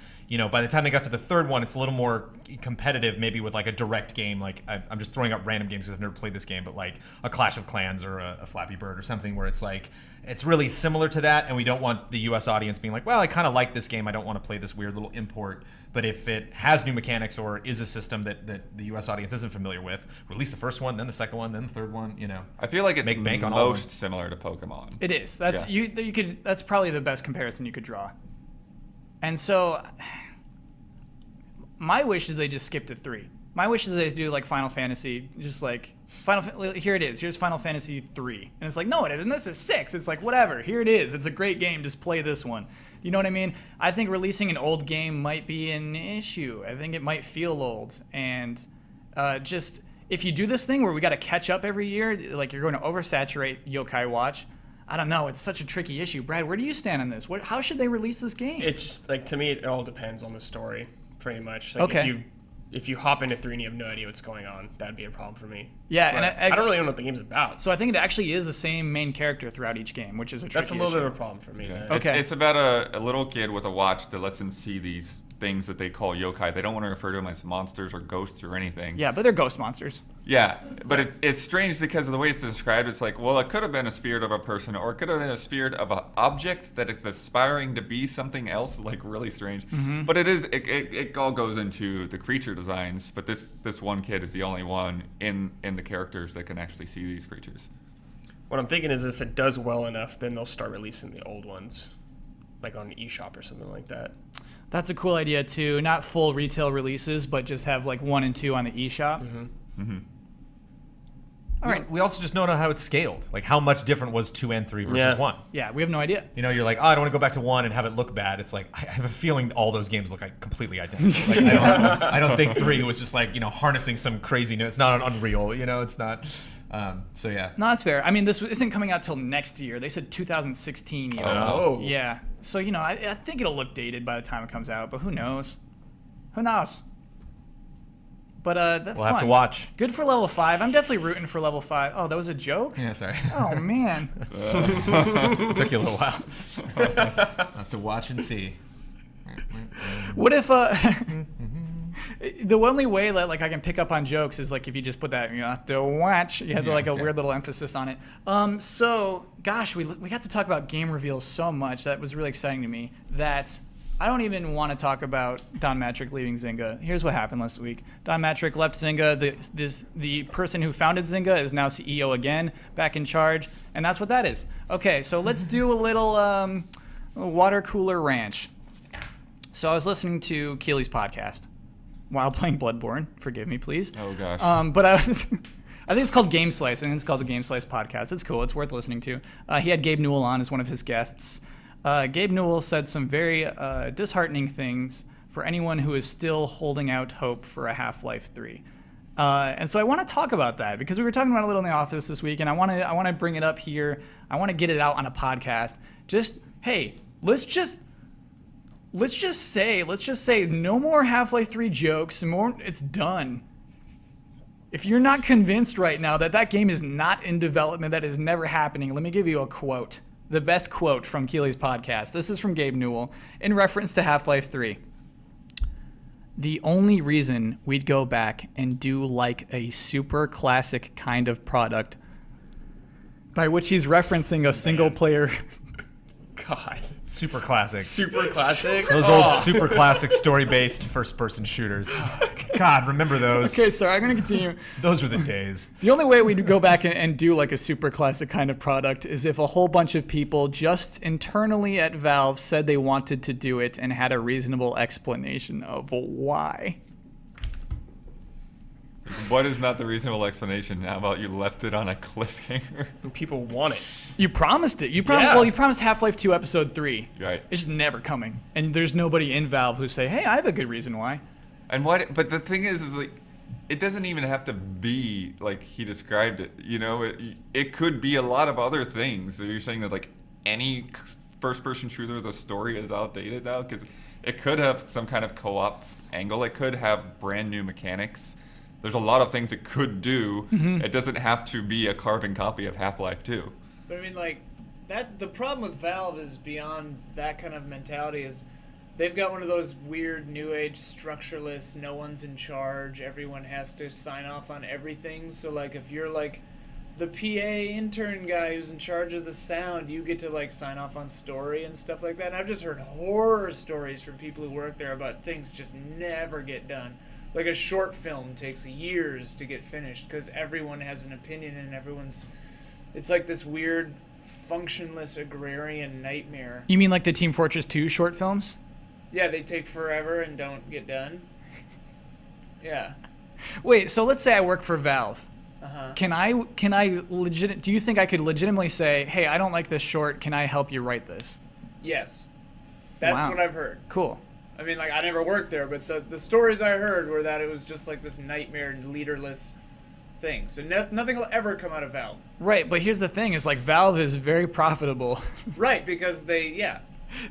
by the time they got to the third one, it's a little more competitive, maybe with like a direct game. Like I'm just throwing out random games because I've never played this game, but like a Clash of Clans or a Flappy Bird or something where it's like it's really similar to that, and we don't want the U.S. audience being like, well, I kind of like this game, I don't want to play this weird little import. But if it has new mechanics or is a system that the U.S. audience isn't familiar with, release the first one, then the second one, then the third one. I feel like it's Make bank on all of them. most similar to Pokemon. It is. That's you could. That's probably the best comparison you could draw. And so, my wish is they just skip to 3. My wish is they do like Final Fantasy, just like here it is. Here's Final Fantasy 3, and it's like, no, it isn't. This is 6. It's like, whatever. Here it is. It's a great game. Just play this one. You know what I mean? I think releasing an old game might be an issue. I think it might feel old, and just if you do this thing where we got to catch up every year, like you're going to oversaturate Yokai Watch. I don't know. It's such a tricky issue. Brad, where do you stand on this? How should they release this game? It's just, like, to me, it all depends on the story, pretty much. Like, Okay. If you hop into 3 and you have no idea what's going on, that'd be a problem for me. Yeah, But and I don't really know what the game's about. So I think it actually is the same main character throughout each game, which is a tricky That's a little issue. bit of a problem for me. Yeah. man. Okay. It's about a little kid with a watch that lets him see these things that they call yokai. They don't want to refer to them as monsters or ghosts or anything. Yeah, but they're ghost monsters. Yeah, but it's strange because of the way it's described. It's like, well, it could have been a spirit of a person, or it could have been a spirit of an object that is aspiring to be something else. Like, really strange. Mm-hmm. But it all goes into the creature designs. But this one kid is the only one in the characters that can actually see these creatures. What I'm thinking is if it does well enough, then they'll start releasing the old ones, like on eShop or something like that. That's a cool idea too. Not full retail releases, but just have like 1 and 2 on the eShop. Mm-hmm. All right. We also just don't know how it's scaled. Like how much different was 2 and 3 versus Yeah. 1. Yeah, we have no idea. You're like, oh, I don't want to go back to 1 and have it look bad. It's like I have a feeling all those games look like completely identical. Like, I don't think 3 was just like harnessing some craziness. It's not an Unreal. It's not. So yeah. No, that's fair. I mean, this isn't coming out till next year. They said 2016. Even. Oh. Yeah. So I think it'll look dated by the time it comes out, but who knows? Who knows? But that's We'll have to fun. watch. Good for level 5. I'm definitely rooting for level 5. Oh, that was a joke? Yeah, sorry. Oh man. It took you a little while. I'll have to watch and see. What if the only way that like I can pick up on jokes is like if you just put that you have to watch. You have Yeah, like a okay. weird little emphasis on it. So gosh, we got to talk about game reveals so much. That was really exciting to me that I don't even want to talk about Don Matrick leaving Zynga. Here's what happened last week. Don Matrick left Zynga. The person who founded Zynga is now CEO again, back in charge, and that's what that is. Okay, so let's do a little water cooler ranch. So I was listening to Keely's podcast while playing Bloodborne. Forgive me, please. Oh gosh. But I was, I think it's called Game Slice, and it's called the Game Slice podcast. It's cool. It's worth listening to. He had Gabe Newell on as one of his guests. Gabe Newell said some very disheartening things for anyone who is still holding out hope for a Half-Life 3. And so I want to talk about that because we were talking about it a little in the office this week, and I want to bring it up here. I want to get it out on a podcast. Hey, let's just say no more Half-Life 3 jokes. It's done. If you're not convinced right now that game is not in development, that is never happening, let me give you a quote. The best quote from Keely's podcast. This is from Gabe Newell in reference to Half-Life 3. The only reason we'd go back and do like a super classic kind of product, by which he's referencing a single player. God. Super classic. Super classic. Those old super classic story-based first-person shooters. God, remember those? Okay, sorry, I'm going to continue. Those were the days. The only way we'd go back and do like a super classic kind of product is if a whole bunch of people just internally at Valve said they wanted to do it and had a reasonable explanation of why. What is not the reasonable explanation? How about you left it on a cliffhanger? And people want it. You promised it. You promised. Yeah. Well, you promised Half-Life 2 Episode 3. Right. It's just never coming, and there's nobody in Valve who say, "Hey, I have a good reason why." And but the thing is like, it doesn't even have to be like he described it. It could be a lot of other things. So you're saying that like any first-person shooter with a story is outdated now because it could have some kind of co-op angle. It could have brand new mechanics. There's a lot of things it could do. Mm-hmm. It doesn't have to be a carbon copy of Half-Life 2. But I mean, like, the problem with Valve is beyond that kind of mentality is They've got one of those weird new age structureless, no one's in charge, everyone has to sign off on everything. So like if you're like the PA intern guy who's in charge of the sound, you get to like sign off on story and stuff like that. And I've just heard horror stories from people who work there about things just never get done. Like a short film takes years to get finished because everyone has an opinion and it's like this weird functionless agrarian nightmare. You mean like the Team Fortress 2 short films? Yeah, they take forever and don't get done. Yeah. Wait, so let's say I work for Valve. Uh-huh. Can I do you think I could legitimately say, "Hey, I don't like this short. Can I help you write this?" Yes. That's Wow. what I've heard. Cool. I mean, like, I never worked there, but the stories I heard were that it was just like this nightmare leaderless thing. So nothing will ever come out of Valve. Right, but here's the thing: is like Valve is very profitable. Right, because they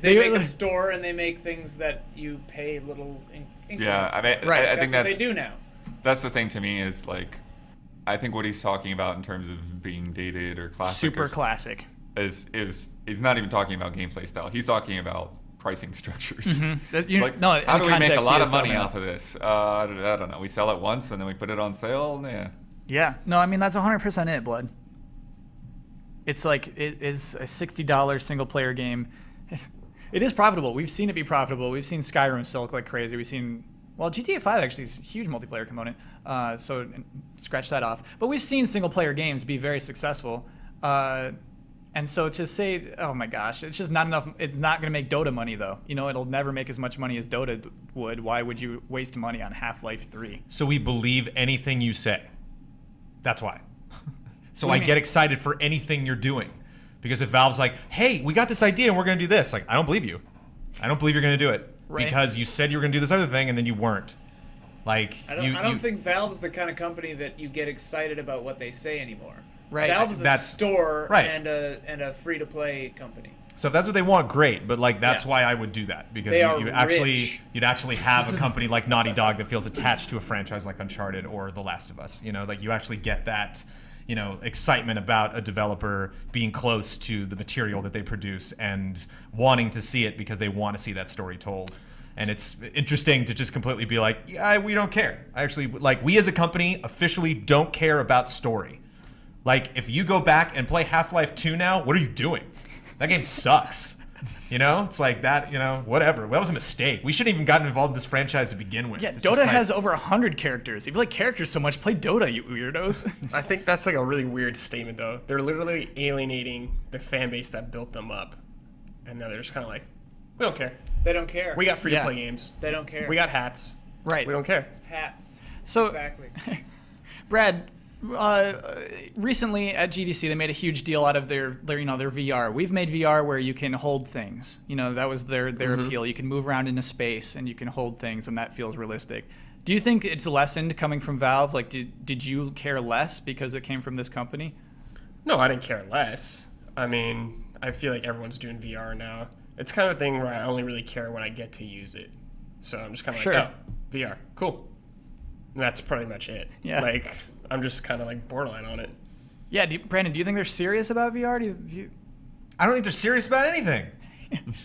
They make really- a store and they make things that you pay little increments. Yeah, I mean, Right. I That's think what they do now. that's the thing to me is like, I think what he's talking about in terms of being dated or classic Super or- classic. is he's not even talking about gameplay style. He's talking about pricing structures. That- you- Like, no, in how do we make a context, lot he of is money talking off of this? I don't know. We sell it once and then we put it on sale. Yeah. Yeah. No, I mean that's 100% it, blood. It's like it is a $60 single player game. It is profitable. We've seen it be profitable. We've seen Skyrim sell like crazy. We've seen GTA 5 actually is a huge multiplayer component. So scratch that off. But we've seen single player games be very successful. And so to say, oh my gosh, it's just not enough. It's not going to make Dota money though. You know, it'll never make as much money as Dota would. Why would you waste money on Half-Life 3? So we believe anything you say. That's why. So What do I you get mean? excited for anything you're doing. Because if Valve's like, hey, we got this idea and we're going to do this, like, I don't believe you. I don't believe you're going to do it. Right. Because you said you were going to do this other thing and then you weren't. Like, I don't think Valve's the kind of company that you get excited about what they say anymore. Right. Valve's a That's- store right. and a free to play company. So if that's what they want, great. But like that's Yeah. why I would do that because They are you actually rich. you'd actually have a company like Naughty Dog that feels attached to a franchise like Uncharted or The Last of Us. You know, like you actually get that, you know, excitement about a developer being close to the material that they produce and wanting to see it because they want to see that story told. And it's interesting to just completely be like, yeah, we don't care. I actually like we as a company officially don't care about story. Like, if you go back and play Half-Life 2 now, what are you doing? That game sucks. You know? It's like that, you know, whatever. That was a mistake. We shouldn't even gotten involved in this franchise to begin with. Yeah, It's Dota just like- has over 100 characters. If you like characters so much, play Dota, you weirdos. I think that's like a really weird statement, though. They're literally alienating the fan base that built them up, and now they're just kind of like, we don't care. They don't care. We got free to Yeah. play games. They don't care. We got hats. Right. We don't care. hats. So, Exactly. Brad, recently at GDC they made a huge deal out of their VR. We've made VR where you can hold things. You know, that was their appeal. You can move around into space and you can hold things, and that feels realistic. Do you think it's lessened coming from Valve? Like, did you care less because it came from this company? No, I didn't care less. I mean, I feel like everyone's doing VR now. It's kind of a thing where I only really care when I get to use it. So I'm just kind of Sure. like, oh, VR, cool. And that's pretty much it. Yeah. Like, I'm just kind of like borderline on it. Yeah, Brandon, do you think they're serious about VR? Do you... I don't think they're serious about anything.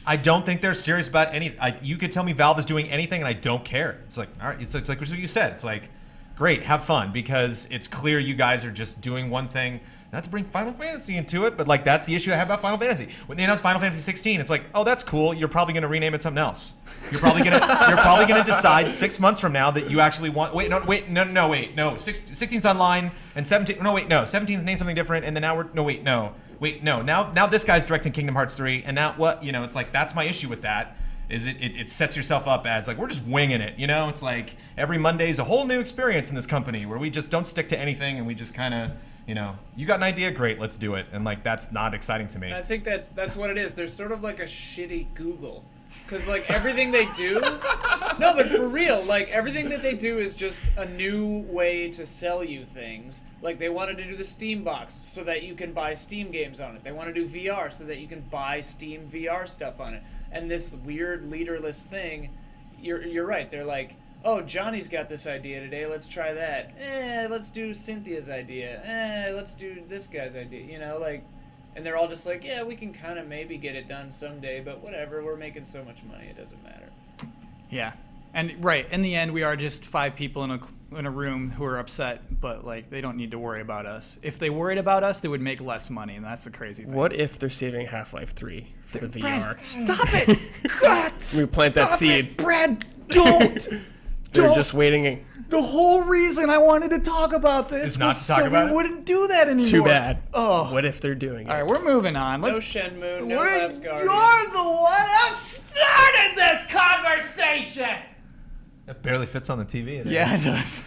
I don't think they're serious about anything. You could tell me Valve is doing anything and I don't care. It's like, all right, it's like what you said. It's like, great, have fun, because it's clear you guys are just doing one thing. Not to bring Final Fantasy into it, but like that's the issue I have about Final Fantasy. When they announced Final Fantasy 16, it's like, oh, that's cool. You're probably going to rename it something else. You're probably gonna decide 6 months from now that you actually want. Wait, no. 16's online and 17. No, wait, no. 17's named something different, and then now no. Now this guy's directing Kingdom Hearts 3, and now what? You know, it's like that's my issue with that. Is it sets yourself up as like we're just winging it, you know? It's like every Monday is a whole new experience in this company where we just don't stick to anything and we just kind of, you know, you got an idea, great, let's do it. And like that's not exciting to me. I think that's what it is. They're sort of like a shitty Google. Because, like, everything they do... No, but for real, like, everything that they do is just a new way to sell you things. Like, they wanted to do the Steam box so that you can buy Steam games on it. They want to do VR so that you can buy Steam VR stuff on it. And this weird leaderless thing, you're right. They're like, oh, Johnny's got this idea today, let's try that. Let's do Cynthia's idea. Let's do this guy's idea. You know, like, and they're all just like, yeah, we can kind of maybe get it done someday, but whatever, we're making so much money, it doesn't matter. Yeah. And right, in the end, we are just 5 people in a room who are upset, but like they don't need to worry about us. If they worried about us, they would make less money, and that's the crazy thing. What if they're saving Half-Life 3 for the Brad, VR? stop it! God, We plant that stop seed. it, Brad, don't! They're Don't. just waiting. The whole reason I wanted to talk about this Is not was to talk so about we it? wouldn't do that anymore. Too bad. Oh. What if they're doing All it? right, we're moving on. No Let's. Shenmue, no You're Last Guardian. the one who started this conversation. It barely fits on the TV. Yeah, it does.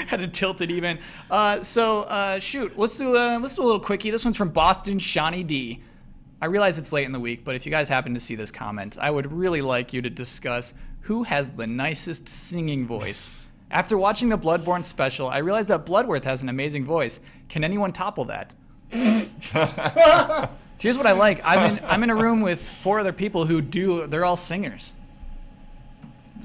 Had to tilt it even. Shoot, let's do a little quickie. This one's from Boston Shawnee D. I realize it's late in the week, but if you guys happen to see this comment, I would really like you to discuss who has the nicest singing voice. After watching the Bloodborne special, I realized that Bloodworth has an amazing voice. Can anyone topple that? Here's what I like. I'm in a room with 4 other people who do. They're all singers.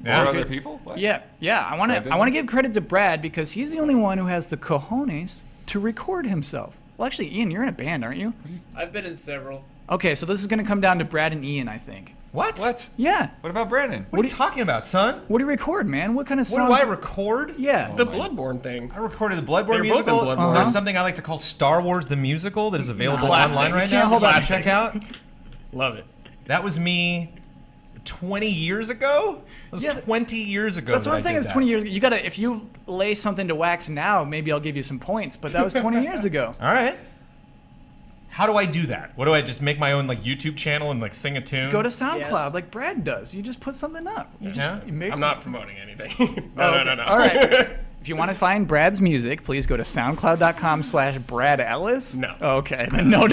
Four other people? What? Yeah. I want to give credit to Brad because he's the only one who has the cojones to record himself. Well, actually, Ian, you're in a band, aren't you? I've been in several. Okay, so this is going to come down to Brad and Ian, I think. What? What? Yeah. What about Brandon? What are you talking about, son? What do you record, man? What kind of What songs? do I record? Yeah. The Bloodborne thing. I recorded the Bloodborne They're both in musical. Bloodborne. There's something I like to call Star Wars the Musical that is available Classic. online right You can't now. hold on. Check out. Love it. That was me 20 years ago? That was Yeah. 20 years ago. That's that what I I'm saying. did It's that. 20 years ago. You gotta, if you lay something to wax now, maybe I'll give you some points. But that was 20 years ago. All right. How do I do that? What do I just make my own like YouTube channel and like sing a tune? Go to SoundCloud Yes. like Brad does. You just put something up. You just Yeah. you make, I'm not promoting anything. Oh, no, okay. no, no. All right. If you want to find Brad's music, please go to soundcloud.com/Brad Ellis. No. Okay. No.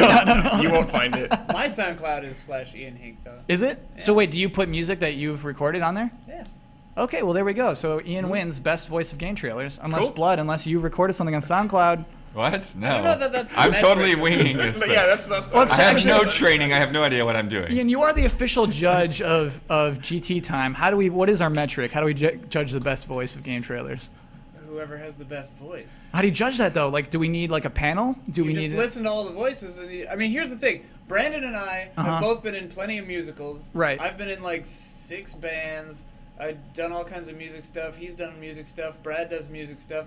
You won't find it. My SoundCloud is /Ian Hink, though. Is it? So wait, do you put music that you've recorded on there? Yeah. Okay, well there we go. So Ian wins best voice of game trailers, unless Cool. Blood, unless you've recorded something on SoundCloud. What? No. don't know that that's the I'm metric. totally winging this. But thing. yeah, that's not. Well, I have actually- no training. I have no idea what I'm doing. Ian, you are the official judge of GT time. What is our metric? How do we judge the best voice of game trailers? Whoever has the best voice. How do you judge that though? Like, do we need like a panel? Do we You just need? listen to all the voices. And I mean, here's the thing. Brandon and I Uh-huh. have both been in plenty of musicals. Right. I've been in like 6 bands. I've done all kinds of music stuff. He's done music stuff. Brad does music stuff.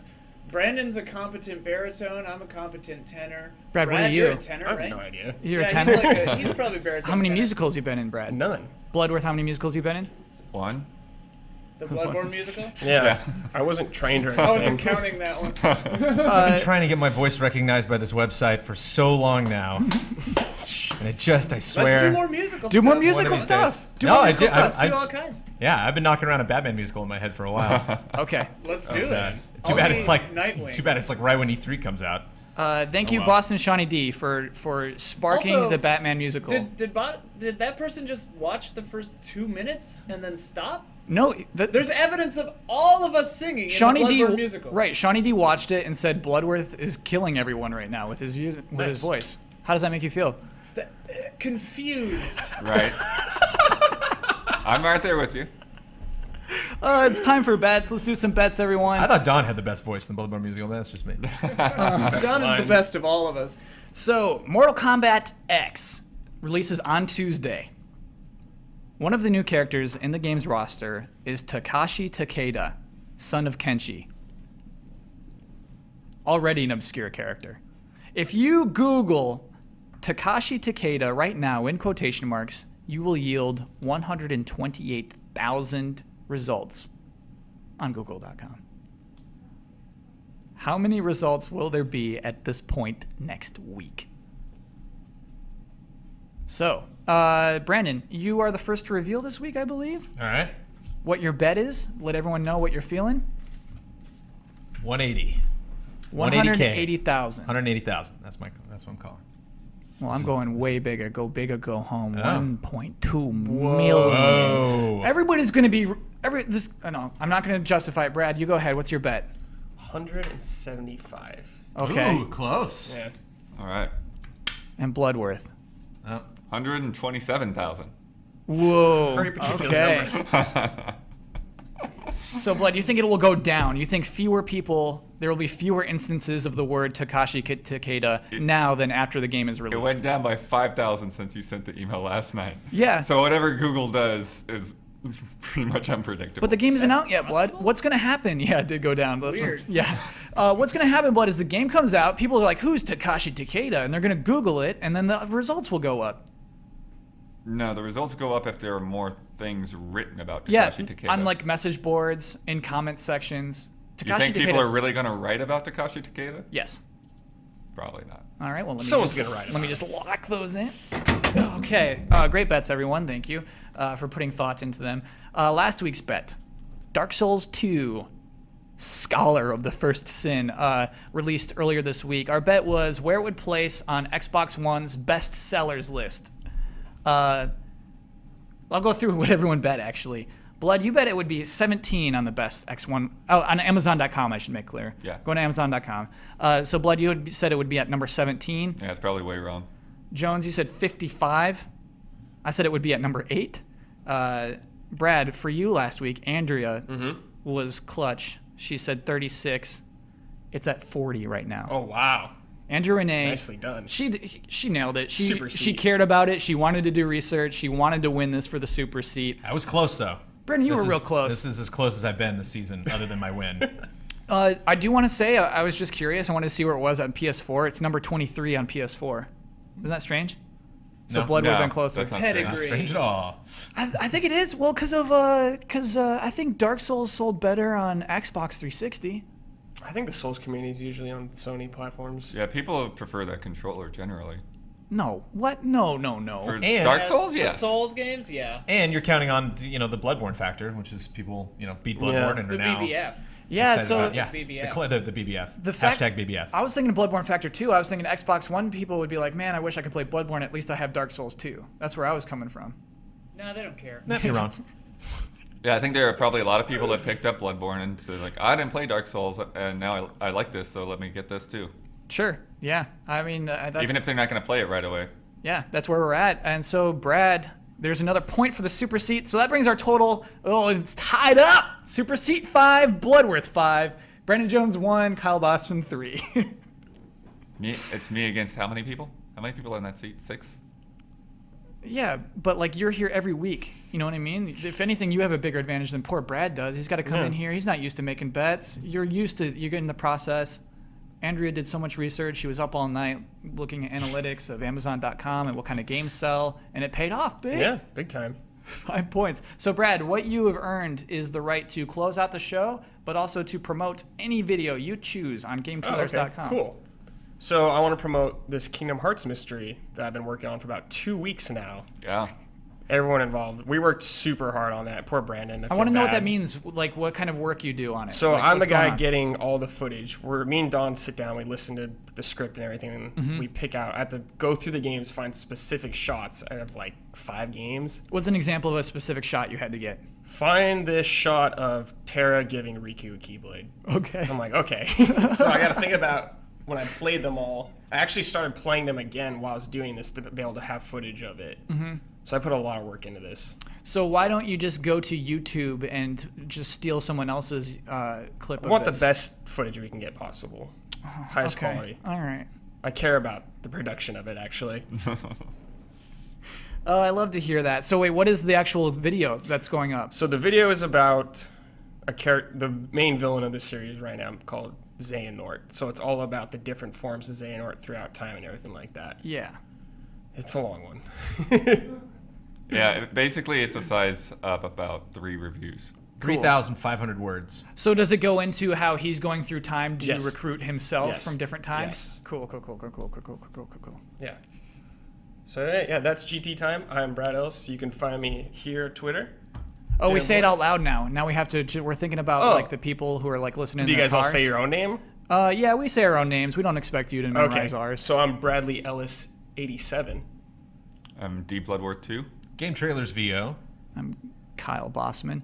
Brandon's a competent baritone. I'm a competent tenor. Brad, what are you're you? a tenor, I have right? no idea. You're yeah, a tenor. He's probably baritone. How many tenor. musicals you been in, Brad? None. Bloodworth, how many musicals you been in? One. The Bloodborne musical? Yeah. I wasn't trained or anything. I wasn't counting that one. I've been trying to get my voice recognized by this website for so long now. And it just, I swear. Let's do more musical Do stuff. more musical these stuff. days. Do No, more I musical did- stuff. Let's do all kinds. Yeah, I've been knocking around a Batman musical in my head for a while. Okay. Let's do But, it. too I'll bad be it's like Nightwing. too bad it's like right when E3 comes out. Thank you, wow. Boston Shawnee D, for sparking Also, the Batman musical. Did that person just watch the first 2 minutes and then stop? No, There's evidence of all of us singing Shawnee in the D. Bloodborne musical. Right, Shawnee D watched it and said Bloodworth is killing everyone right now with his with his Nice. voice. How does that make you feel? Confused. Right. I'm right there with you. It's time for bets. Let's do some bets, everyone. I thought Don had the best voice in the Bloodborne musical. That's just me. Don is the best of all of us. So, Mortal Kombat X releases on Tuesday. One of the new characters in the game's roster is Takashi Takeda, son of Kenshi. Already an obscure character. If you Google Takashi Takeda right now in quotation marks, you will yield 128,000 results on Google.com. How many results will there be at this point next week? So, Brandon, you are the first to reveal this week, I believe. All right. What your bet is. Let everyone know what you're feeling. 180. 180,000. 180,000. That's what I'm calling. Well, I'm going way bigger. Go big or go home. Oh. 1.2 million. Whoa. Everybody's going to be no, I'm not going to justify it. Brad, you go ahead. What's your bet? 175. Okay. Ooh, close. Yeah. All right. And Bloodworth. Oh. 127,000. Whoa. Very particular Okay. number. So, Blood, you think it will go down? You think there will be fewer instances of the word Takashi Takeda now than after the game is released? It went down by 5,000 since you sent the email last night. Yeah. So whatever Google does is pretty much unpredictable. But the game isn't out yet, Blood. What's going to happen? Yeah, it did go down. Weird. Yeah. What's going to happen, Blood, is the game comes out, people are like, who's Takashi Takeda? And they're going to Google it, and then the results will go up. No, the results go up if there are more things written about Takashi Yeah, Takeda. on like message boards, in comment sections. You think people Takeda's- are really going to write about Takashi Takeda? Yes. Probably not. All right, well, Someone's gonna write Let me just lock those in. Okay, great bets, everyone. Thank you for putting thought into them. Last week's bet, Dark Souls 2, Scholar of the First Sin, released earlier this week. Our bet was where it would place on Xbox One's best sellers list. I'll go through what everyone bet, actually. Blood, you bet it would be 17 on the best X1. Oh, on Amazon.com, I should make clear. Yeah. Go to Amazon.com. So, Blood, you said it would be at number 17. Yeah, it's probably way wrong. Jones, you said 55. I said it would be at number 8. Brad, for you last week, Andrea was clutch. She said 36. It's at 40 right now. Oh, wow. Andrea Renee. Nicely done. She nailed it. Super She seat. cared about it. She wanted to do research. She wanted to win this for the super seat. I was close though. Brendan, you This were is- real close. This is as close as I've been this season, other than my win. I do want to say I was just curious. I wanted to see where it was on PS4. It's number 23 on PS4. Isn't that strange? So No. Blood would have No, been closer. that's not strange. Not Pedigree. strange at all. I think it is. Well, because I think Dark Souls sold better on Xbox 360. I think the Souls community is usually on Sony platforms. Yeah, people prefer that controller generally. No. What? No. For And- Dark Yes, Souls, the yes. Souls games, yeah. And you're counting on the Bloodborne factor, which is people beat Bloodborne Yeah. and The are now BBF. Yeah. excited So about it. yeah, BBF. the BBF. The fact- Hashtag BBF. I was thinking Bloodborne Factor 2. I was thinking Xbox One people would be like, man, I wish I could play Bloodborne. At least I have Dark Souls 2. That's where I was coming from. No, they don't care. Nah, you're wrong. Yeah, I think there are probably a lot of people that picked up Bloodborne and said, like, I didn't play Dark Souls, and now I like this, so let me get this too. Sure. Yeah. I mean, that's Even if they're not going to play it right away. yeah, that's where we're at. And so, Brad, there's another point for the Super Seat. So that brings our total. Oh, it's tied up. Super Seat 5, Bloodworth 5. Brandon Jones 1, Kyle Bossman 3. It's me against how many people? How many people are in that seat? 6? Yeah, but like you're here every week. You know what I mean? If anything, you have a bigger advantage than poor Brad does. He's got to come in here. He's not used to making bets. You're getting the process. Andrea did so much research. She was up all night looking at analytics of Amazon.com and what kind of games sell, and it paid off big. Yeah, big time. 5 points. So, Brad, what you have earned is the right to close out the show, but also to promote any video you choose on GameTrailers.com. Cool. So I want to promote this Kingdom Hearts mystery that I've been working on for about 2 weeks now. Yeah. Everyone involved. We worked super hard on that. Poor Brandon. I want to know what that means, like what kind of work you do on it. So Like, I'm the what's going guy on? getting all the footage. Me and Don sit down, we listen to the script and everything, and Mm-hmm. we pick out. I have to go through the games, find specific shots out of like 5 games. What's an example of a specific shot you had to get? Find this shot of Terra giving Riku a Keyblade. Okay. I'm like, okay. So I got to think about when I played them all. I actually started playing them again while I was doing this to be able to have footage of it. Mm-hmm. So I put a lot of work into this. So why don't you just go to YouTube and just steal someone else's clip I of want this? the best footage we can get possible. Highest Okay. quality. All right. I care about the production of it, actually. Oh, I love to hear that. So wait, what is the actual video that's going up? So the video is about the main villain of the series right now called Xehanort. So it's all about the different forms of Xehanort throughout time and everything like that. Yeah. It's a long one. Yeah, basically it's a size of about 3 reviews. 3,500 words. So does it go into how he's going through time to Yes. recruit himself Yes. from different times? Yes. Cool. Yeah. So yeah, that's GT time. I'm Brad Ellis. You can find me here at Twitter. Oh, we Yeah, say it what? out loud now. Now we have to. We're thinking about Oh. like the people who are like listening. Do you in their guys all cars. say your own name? Yeah, we say our own names. We don't expect you to memorize Okay. ours. So I'm Bradley Ellis 87. I'm D Bloodworth 2. Game Trailers VO. I'm Kyle Bossman.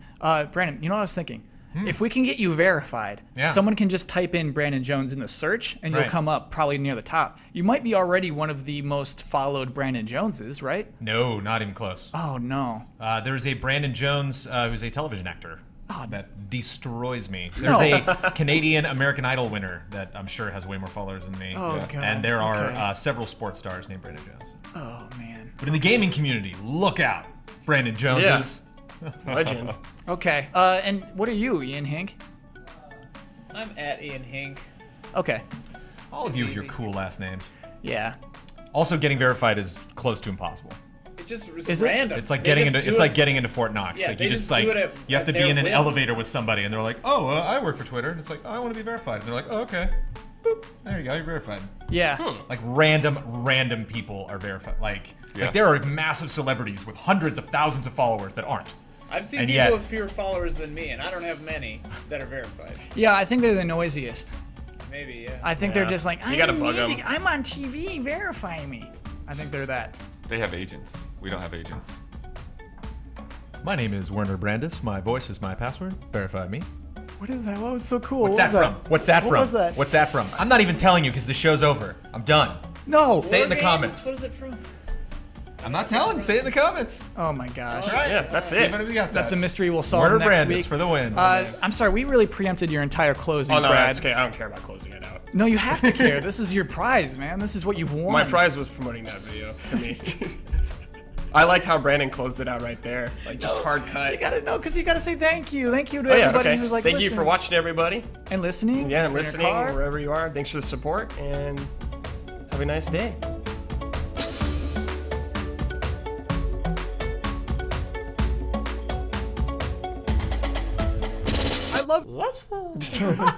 Brandon, you know what I was thinking? If we can get you verified, Yeah. someone can just type in Brandon Jones in the search, and you'll Right. come up probably near the top. You might be already one of the most followed Brandon Joneses, right? No, not even close. Oh no. There's a Brandon Jones who's a television actor. that destroys me. There's a Canadian American Idol winner that I'm sure has way more followers than me. Oh, God. And there are Okay. several sports stars named Brandon Jones. Oh man. But in the gaming community, look out. Brandon Jones Yeah. is. Legend. Okay. And what are you, Ian Hink? I'm at Ian Hink. Okay. All of It's you with your easy. cool last names. Yeah. Also, getting verified is close to impossible. It just Is is it? random. It's like They getting just into do it's it- like getting into Fort Knox. Yeah, like they you just just like do it at- you have at to be their in an whim. elevator with somebody, and they're like, "Oh, I work for Twitter." And it's like, "Oh, I want to be verified." And they're like, "Oh, okay." Boop. There you go. You're verified. Yeah. Like random people are verified. Like Yeah. there are massive celebrities with hundreds of thousands of followers that aren't. I've seen And people yet- with fewer followers than me, and I don't have many that are verified. Yeah, I think they're the noisiest. Maybe, yeah. I think Yeah. they're just like, You gotta bug need 'em. I'm on TV, verify me. I think they're that. They have agents. We don't have agents. My name is Werner Brandis. My voice is my password. Verify me. What is that? What was so cool? What's What that was from? What's that What from? was that? What's that from? I'm not even telling you because the show's over. I'm done. No. Say it in the War Games? comments. What is it from? I'm not telling. Say it in the comments. Oh my gosh. All right. Yeah, that's See it. if we got That's a that. mystery we'll solve Werner next Brandis week. for the win. I'm sorry, we really preempted your entire closing, Oh no, Brad. that's okay. I don't care about closing it out. No, you have to care. This is your prize, man. This is what you've won. My prize was promoting that video to me. I liked how Brandon closed it out right there, like just hard cut. You gotta know, because you gotta say thank you. Thank you to Oh yeah, everybody okay. who like Thank you for listens. watching, everybody. And listening. Yeah, and in your listening car. wherever you are. Thanks for the support, and have a nice day. I love.